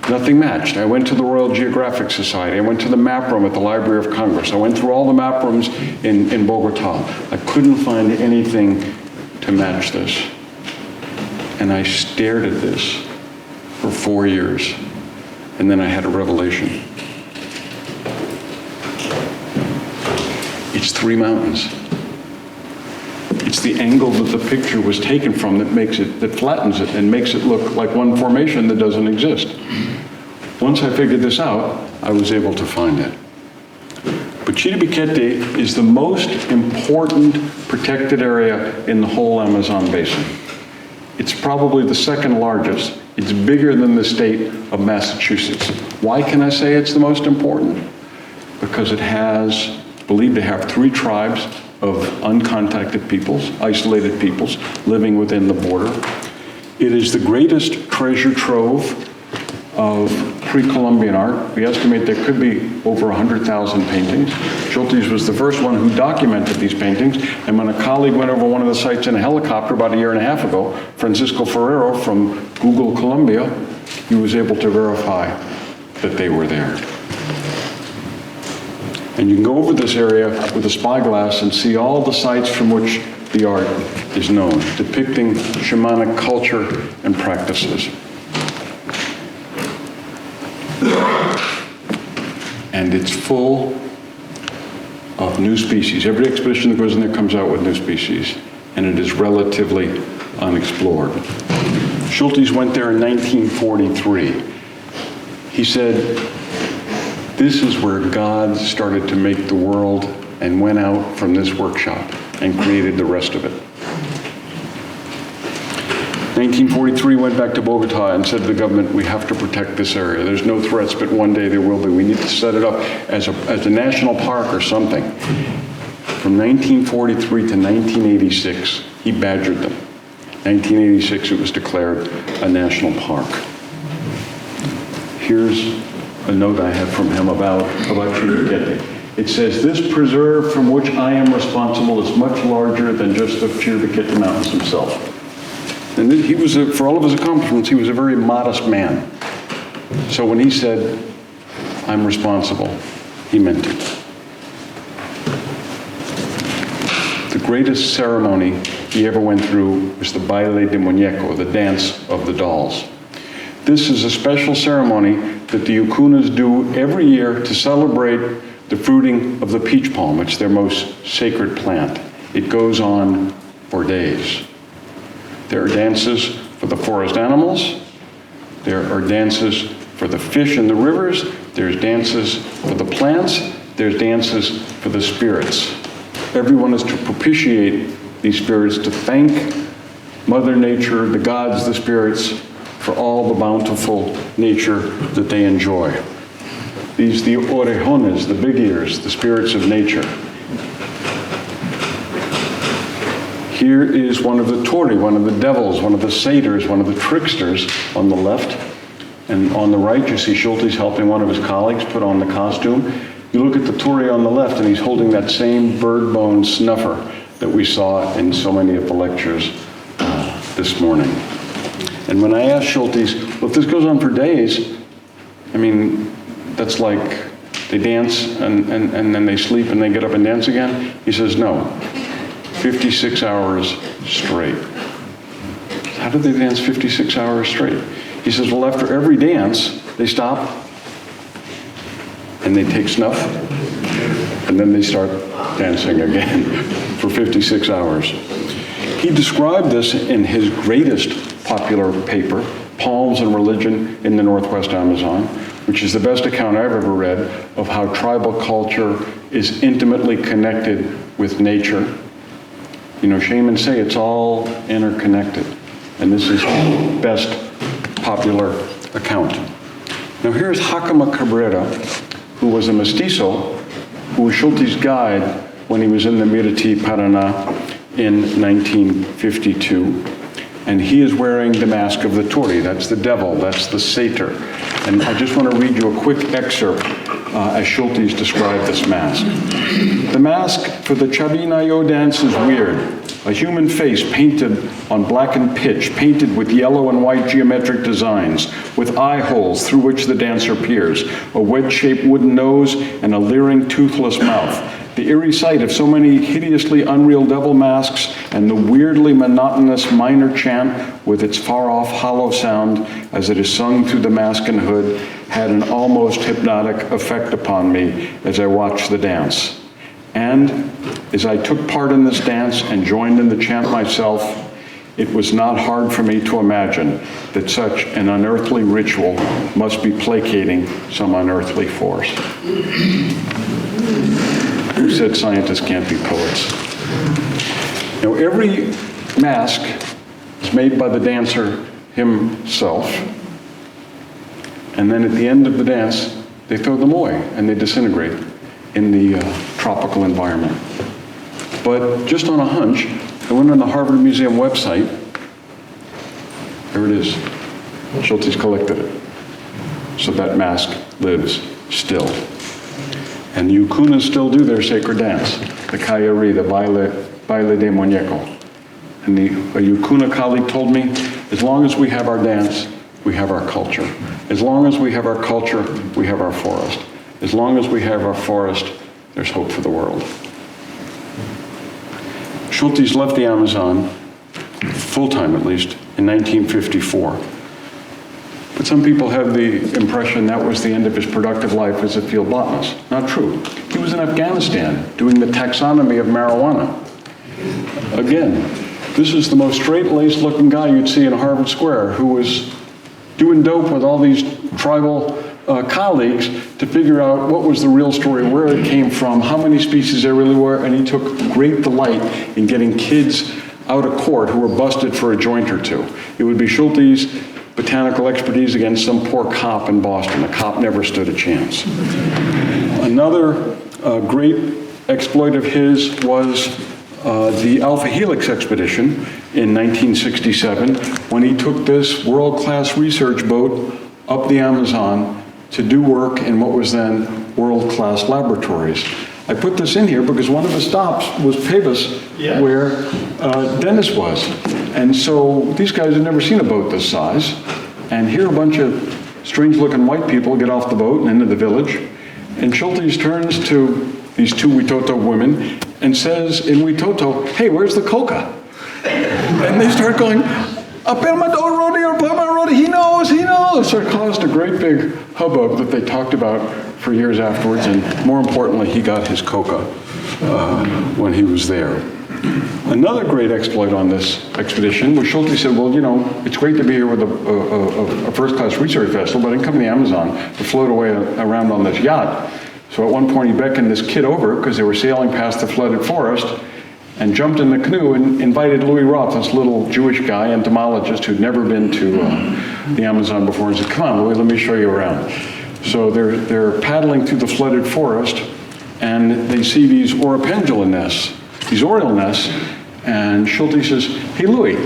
Speaker 1: Nothing matched. I went to the Royal Geographic Society. I went to the map room at the Library of Congress. I went through all the map rooms in Bogota. I couldn't find anything to match this. And I stared at this for 4 years. And then I had a revelation. It's 3 mountains. It's the angle that the picture was taken from that flattens it and makes it look like one formation that doesn't exist. Once I figured this out, I was able to find it. But Chiribiquete is the most important protected area in the whole Amazon basin. It's probably the second largest. It's bigger than the state of Massachusetts. Why can I say it's the most important? Because it has, believed to have 3 tribes of uncontacted peoples, isolated peoples, living within the border. It is the greatest treasure trove of pre-Columbian art. We estimate there could be over 100,000 paintings. Schultes was the first one who documented these paintings, and when a colleague went over one of the sites in a helicopter about 1.5 years ago, Francisco Ferrero from Google Colombia, he was able to verify that they were there. And you can go over this area with a spyglass and see all the sites from which the art is known, depicting shamanic culture and practices. And it's full of new species. Every expedition that goes in there comes out with new species, and it is relatively unexplored. Schultes went there in 1943. He said, this is where God started to make the world and went out from this workshop and created the rest of it. 1943, went back to Bogota and said to the government, we have to protect this area. There's no threats, but one day there will be. We need to set it up as a national park or something. From 1943 to 1986, he badgered them. 1986, it was declared a national park. Here's a note I have from him about Chiribiquete. It says, this preserve from which I am responsible is much larger than just the Chiribiquete Mountains himself. And he was, for all of his accomplishments, he was a very modest man. So when he said, I'm responsible, he meant it. The greatest ceremony he ever went through was the Baile de Muñeco, the dance of the dolls. This is a special ceremony that the Yucunas do every year to celebrate the fruiting of the peach palm. It's their most sacred plant. It goes on for days. There are dances for the forest animals. There are dances for the fish in the rivers. There's dances for the plants. There's dances for the spirits. Everyone is to propitiate these spirits, to thank Mother Nature, the gods, the spirits, for all the bountiful nature that they enjoy. These, the orejones, the big ears, the spirits of nature. Here is one of the tori, one of the devils, one of the satyrs, one of the tricksters on the left. And on the right, you see Schultes helping one of his colleagues put on the costume. You look at the tori on the left, and he's holding that same bird bone snuffer that we saw in so many of the lectures this morning. And when I asked Schultes, well, if this goes on for days, I mean, that's like they dance and then they sleep and they get up and dance again? He says, no, 56 hours straight. How do they dance 56 hours straight? He says, well, after every dance, they stop and they take snuff, and then they start dancing again for 56 hours. He described this in his greatest popular paper, Palms and Religion in the Northwest Amazon, which is the best account I've ever read of how tribal culture is intimately connected with nature. You know, shamans say it's all interconnected, and this is the best popular account. Now here's Hakama Cabrera, who was a mestizo, who was Schultes' guide when he was in the Miriti, Paraná in 1952. And he is wearing the mask of the Tori. That's the devil, that's the satyr. And I just want to read you a quick excerpt as Schultes described this mask. The mask for the Chabinayo dance is weird. A human face painted on blackened pitch, painted with yellow and white geometric designs, with eye holes through which the dancer peers, a wedge-shaped wooden nose, and a leering, toothless mouth. The eerie sight of so many hideously unreal devil masks and the weirdly monotonous minor chant with its far-off hollow sound as it is sung through the mask and hood had an almost hypnotic effect upon me as I watched the dance. And as I took part in this dance and joined in the chant myself, it was not hard for me to imagine that such an unearthly ritual must be placating some unearthly force. Who said scientists can't be poets? Now, every mask is made by the dancer himself, and then at the end of the dance, they throw them away and they disintegrate in the tropical environment. But just on a hunch, I went on the Harvard Museum website. There it is. Schultes collected it. So that mask lives still. And the Yukunas still do their sacred dance, the Kayari, the Baile de Muñeco. And a Yukuna colleague told me, as long as we have our dance, we have our culture. As long as we have our culture, we have our forest. As long as we have our forest, there's hope for the world. Schultes left the Amazon, full-time at least, in 1954. But some people have the impression that was the end of his productive life as a field botanist. Not true. He was in Afghanistan doing the taxonomy of marijuana. Again, this is the most straight-laced looking guy you'd see in Harvard Square who was doing dope with all these tribal colleagues to figure out what was the real story, where it came from, how many species there really were, and he took great delight in getting kids out of court who were busted for a joint or two. It would be Schultes' botanical expertise against some poor cop in Boston. The cop never stood a chance. Another great exploit of his was the Alpha Helix Expedition in 1967, when he took this world-class research boat up the Amazon to do work in what was then world-class laboratories. I put this in here because one of the stops was Pebas, where Dennis was. And so these guys had never seen a boat this size. And here a bunch of strange-looking white people get off the boat and into the village. And Schultes turns to these two Witoto women and says in Witoto, "Hey, where's the coca?" And they start going, he knows. So it caused a great big hubbub that they talked about for years afterwards, and more importantly, he got his coca when he was there. Another great exploit on this expedition was Schultes said, well, you know, it's great to be here with a first-class research vessel, but I didn't come to the Amazon to float away around on this yacht. So at one point he beckoned this kid over because they were sailing past the flooded forest, and jumped in the canoe and invited Louis Roth, this little Jewish guy, entomologist who'd never been to the Amazon before, and said, "Come on, Louis, let me show you around." So they're paddling through the flooded forest, and they see these oripendula nests, these oriole nests, and Schultes says, "Hey, Louis,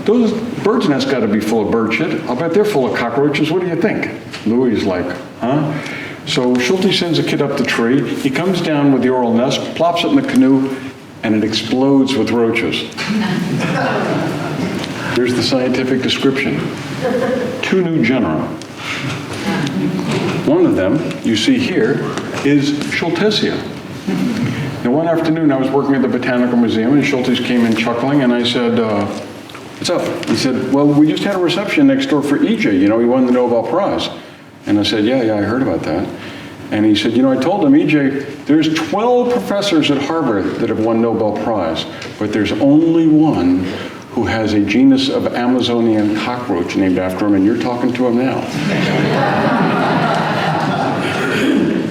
Speaker 1: those birds' nests got to be full of bird shit. I'll bet they're full of cockroaches. What do you think?" Louis is like, "Huh?" So Schultes sends a kid up the tree. He comes down with the oriole nest, plops it in the canoe, and it explodes with roaches. Here's the scientific description. 2 new genera. One of them, you see here, is Schultesia. Now, one afternoon, I was working at the Botanical Museum, and Schultes came in chuckling, and I said, "What's up?" He said, "Well, we just had a reception next door for EJ. You know, he won the Nobel Prize." And I said, yeah, I heard about that. And he said, I told him, EJ, there's 12 professors at Harvard that have won Nobel Prize, but there's only one who has a genus of Amazonian cockroach named after him, and you're talking to him now.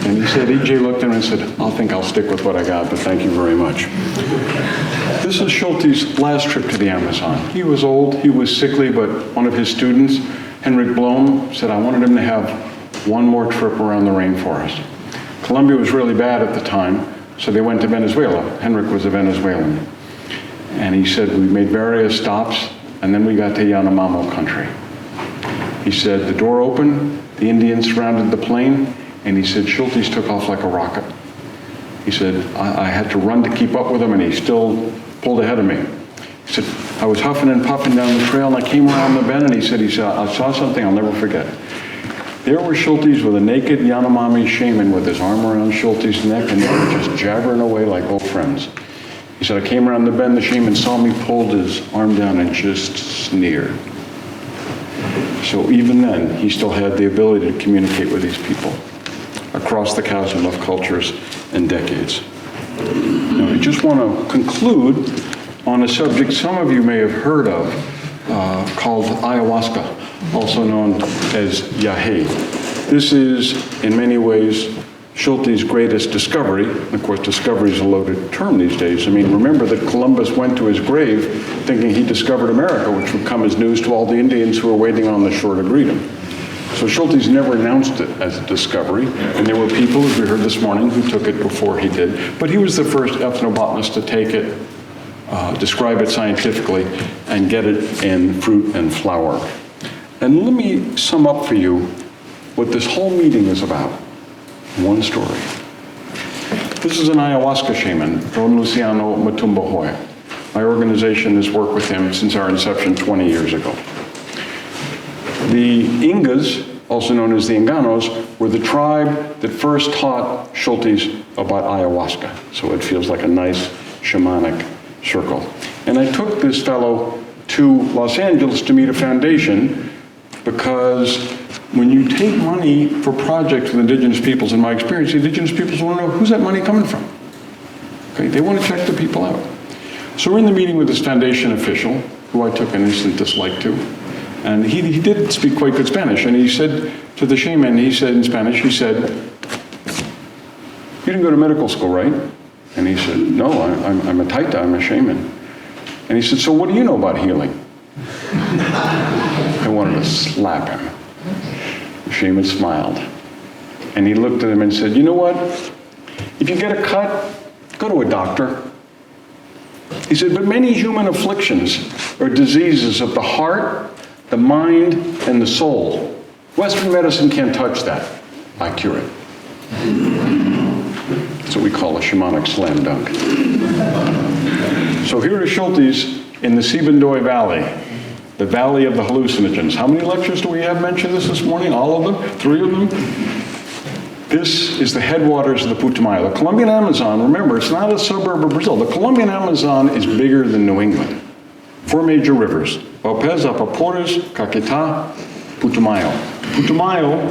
Speaker 1: And he said, EJ looked at him and said, I'll stick with what I got, but thank you very much. This is Schultes' last trip to the Amazon. He was old, he was sickly, but one of his students, Henrik Blom, said, I wanted him to have one more trip around the rainforest. Colombia was really bad at the time, so they went to Venezuela. Henrik was a Venezuelan. And he said, we made various stops, and then we got to Yanomamo country. He said, the door opened, the Indians surrounded the plane, and he said, Schultes took off like a rocket. He said, I had to run to keep up with him, and he still pulled ahead of me. He said, I was huffing and puffing down the trail, and I came around the bend, and he said, I saw something I'll never forget. There were Schultes with a naked Yanomami shaman with his arm around Schultes' neck, and they were just jabbering away like old friends. He said, I came around the bend, the shaman saw me, pulled his arm down, and just sneered. So even then, he still had the ability to communicate with these people across the chasm of cultures and decades. Now, I just want to conclude on a subject some of you may have heard of called ayahuasca, also known as yahe. This is, in many ways, Schultes' greatest discovery. Of course, discovery is a loaded term these days. I mean, remember that Columbus went to his grave thinking he discovered America, which would come as news to all the Indians who were waiting on the shore to greet him. So Schultes never announced it as a discovery, and there were people, as we heard this morning, who took it before he did. But he was the first ethnobotanist to take it, describe it scientifically, and get it in fruit and flower. And let me sum up for you what this whole meeting is about. One story. This is an ayahuasca shaman, Don Luciano Matumbahoy. My organization has worked with him since our inception 20 years ago. The Ingas, also known as the Inganos, were the tribe that first taught Schultes about ayahuasca. So it feels like a nice shamanic circle. And I took this fellow to Los Angeles to meet a foundation because when you take money for projects with indigenous peoples, in my experience, the indigenous peoples want to know, who's that money coming from? Okay, they want to check the people out. So we're in the meeting with this foundation official, who I took an instant dislike to, and he did speak quite good Spanish, and he said to the shaman, he said in Spanish, he said, you didn't go to medical school, right? And he said, no, I'm a taita, I'm a shaman. And he said, so what do you know about healing? I wanted to slap him. The shaman smiled. And he looked at him and said, you know what? If you get a cut, go to a doctor. He said, but many human afflictions are diseases of the heart, the mind, and the soul. Western medicine can't touch that. I cure it. That's what we call a shamanic slam dunk. So here are Schultes in the Sibundoy Valley, the Valley of the Hallucinogens. How many lectures do we have mentioned this morning? All of them? 3 of them? This is the headwaters of the Putumayo. The Colombian Amazon, remember, it's not a suburb of Brazil. The Colombian Amazon is bigger than New England. 4 major rivers: Vaupés, Apapores, Caquetá, Putumayo. Putumayo,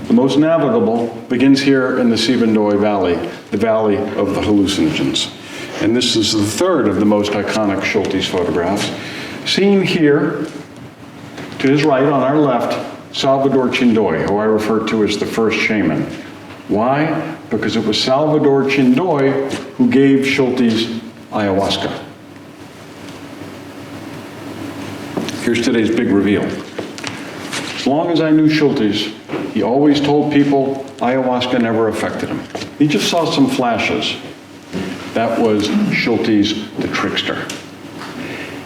Speaker 1: the most navigable, begins here in the Sibundoy Valley, the Valley of the Hallucinogens. And this is the 3rd of the most iconic Schultes photographs. Seen here, to his right, on our left, Salvador Chindoy, who I refer to as the first shaman. Why? Because it was Salvador Chindoy who gave Schultes ayahuasca. Here's today's big reveal. As long as I knew Schultes, he always told people ayahuasca never affected him. He just saw some flashes. That was Schultes the trickster.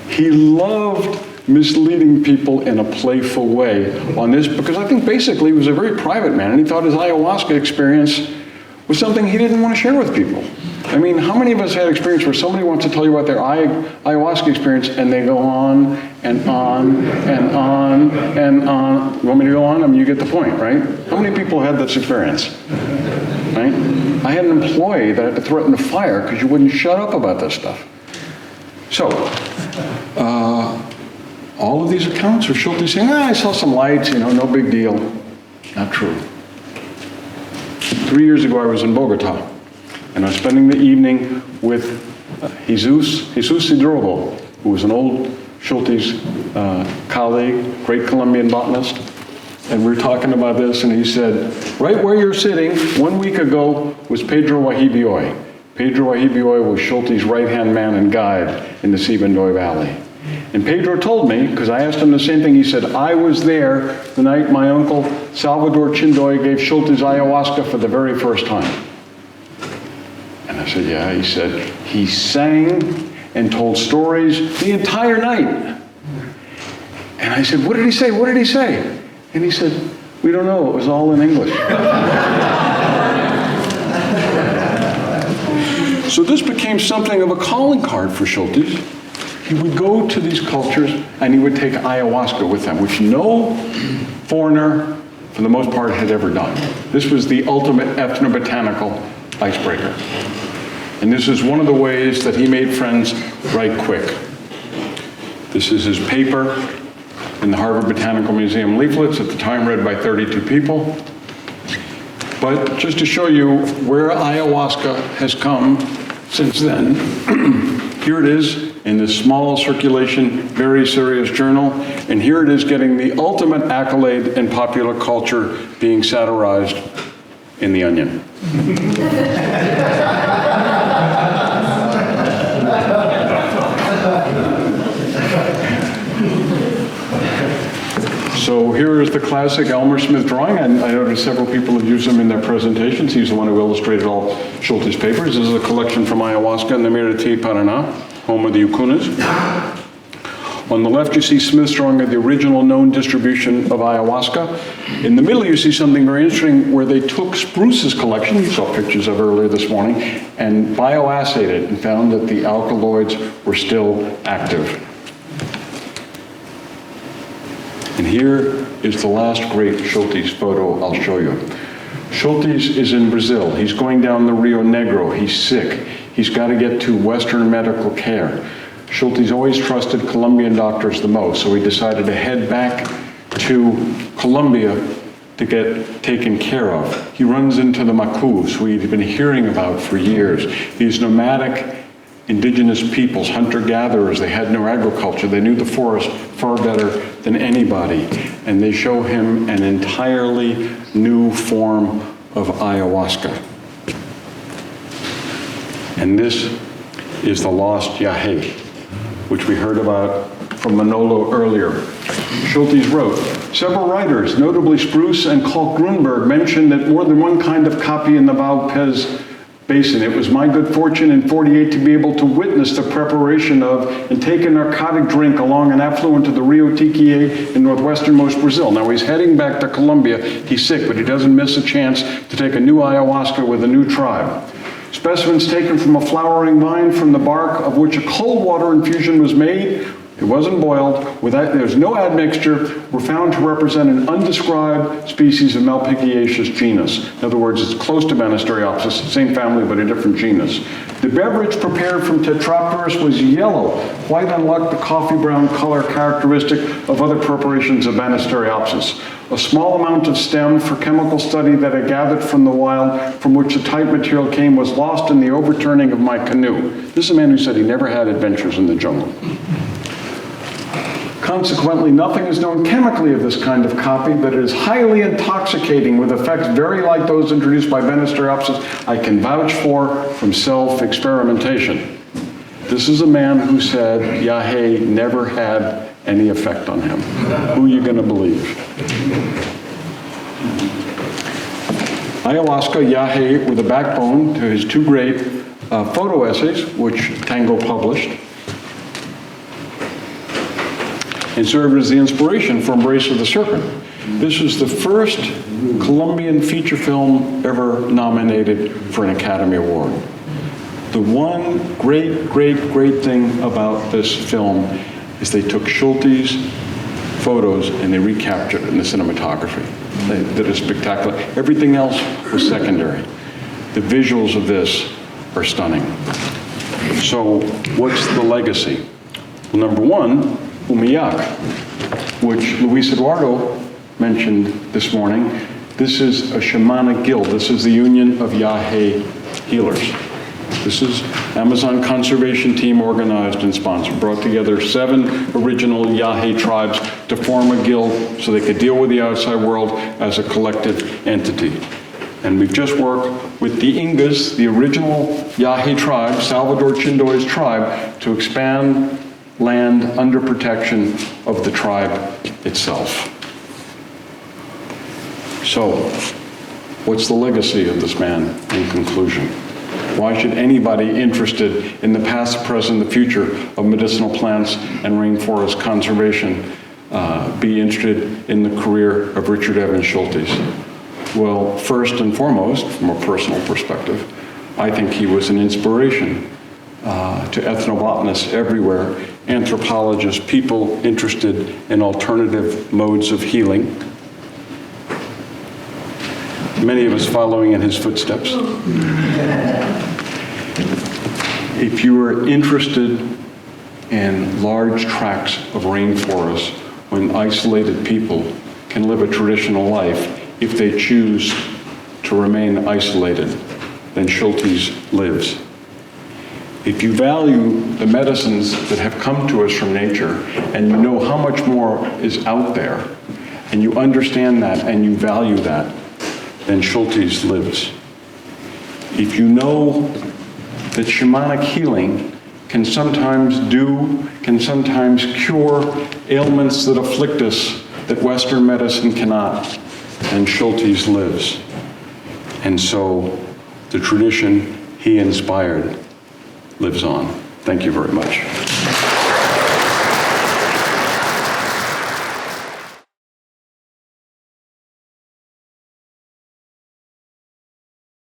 Speaker 1: He loved misleading people in a playful way on this because I think basically he was a very private man and he thought his ayahuasca experience was something he didn't want to share with people. I mean, how many of us had experience where somebody wants to tell you about their ayahuasca experience and they go on and on and on and on? You want me to go on? I mean, you get the point, right? How many people had this experience? Right? I had an employee that I had to threaten to fire because you wouldn't shut up about this stuff. So, all of these accounts are Schultes saying, I saw some lights, no big deal. Not true. 3 years ago I was in Bogota, and I was spending the evening with Jesus Hidrobo, who was an old Schultes colleague, great Colombian botanist, and we were talking about this, and he said, right where you're sitting, 1 week ago was Pedro Wahibioy. Pedro Wahibioy was Schultes' right-hand man and guide in the Sibundoy Valley. And Pedro told me, because I asked him the same thing, he said, I was there the night my uncle Salvador Chindoy gave Schultes ayahuasca for the very first time. And I said, yeah. He said, he sang and told stories the entire night. And I said, what did he say? What did he say? And he said, we don't know. It was all in English. So this became something of a calling card for Schultes. He would go to these cultures and he would take ayahuasca with them, which no foreigner, for the most part, had ever done. This was the ultimate ethnobotanical icebreaker. And this is one of the ways that he made friends right quick. This is his paper in the Harvard Botanical Museum leaflets, at the time read by 32 people. But just to show you where ayahuasca has come since then, here it is in this small circulation, very serious journal, and here it is getting the ultimate accolade in popular culture, being satirized in The Onion. So here is the classic Elmer Smith drawing, and I noticed several people have used them in their presentations. He's the one who illustrated all Schultes' papers. This is a collection from ayahuasca in the Mirati Paraná, home of the Yucunas. On the left, you see Smith's drawing of the original known distribution of ayahuasca. In the middle, you see something very interesting where they took Spruce's collection, you saw pictures of earlier this morning, and bioassayed it and found that the alkaloids were still active. And here is the last great Schultes photo I'll show you. Schultes is in Brazil. He's going down the Rio Negro. He's sick. He's got to get to Western medical care. Schultes always trusted Colombian doctors the most, so he decided to head back to Colombia to get taken care of. He runs into the Macus, who he'd been hearing about for years. These nomadic indigenous peoples, hunter-gatherers. They had no agriculture. They knew the forest far better than anybody. And they show him an entirely new form of ayahuasca. And this is the lost yahe, which we heard about from Manolo earlier. Schultes wrote, several writers, notably Spruce and Kalk-Grunberg, mentioned that more than one kind of copy in the Valpez Basin. It was my good fortune in '48 to be able to witness the preparation of and take a narcotic drink along an affluent of the Rio Tiquié in northwesternmost Brazil. Now he's heading back to Colombia. He's sick, but he doesn't miss a chance to take a new ayahuasca with a new tribe. Specimens taken from a flowering vine from the bark of which a cold water infusion was made. It wasn't boiled. There's no admixture. Were found to represent an undescribed species of Malpighiaceous genus. In other words, it's close to Banisteriopsis, same family but a different genus. The beverage prepared from Tetrapterus was yellow, quite unlike the coffee brown color characteristic of other preparations of Banisteriopsis. A small amount of stem for chemical study that I gathered from the wild from which the type material came was lost in the overturning of my canoe. This is a man who said he never had adventures in the jungle. Consequently, nothing is known chemically of this kind of copy, but it is highly intoxicating with effects very like those introduced by Banisteriopsis. I can vouch for from self-experimentation. This is a man who said yahe never had any effect on him. Who are you going to believe? Ayahuasca, yahe were the backbone to his two great photo essays, which Tango published, and served as the inspiration for Embrace of the Serpent. This was the first Colombian feature film ever nominated for an Academy Award. The one great thing about this film is they took Schultes' photos and they recaptured it in the cinematography. They did a spectacular. Everything else was secondary. The visuals of this are stunning. So what's the legacy? Well, number one, Umiyak, which Luis Eduardo mentioned this morning, This is a shamanic guild. This is the Union of Yahe Healers. This is Amazon Conservation Team organized and sponsored, brought together 7 original Yahe tribes to form a guild so they could deal with the outside world as a collective entity. And we've just worked with the Ingas, the original Yahe tribe, Salvador Chindoy's tribe, to expand land under protection of the tribe itself. So, what's the legacy of this man in conclusion? Why should anybody interested in the past, present, the future of medicinal plants and rainforest conservation be interested in the career of Richard Evans Schultes? Well, first and foremost, from a personal perspective, I think he was an inspiration to ethnobotanists everywhere, anthropologists, people interested in alternative modes of healing. Many of us following in his footsteps. If you are interested in large tracts of rainforest, when isolated people can live a traditional life, if they choose to remain isolated, then Schultes lives. If you value the medicines that have come to us from nature, and you know how much more is out there, and you understand that and you value that, then Schultes lives. If you know that shamanic healing can sometimes cure ailments that afflict us that Western medicine cannot, then Schultes lives. And so the tradition he inspired lives on. Thank you very much.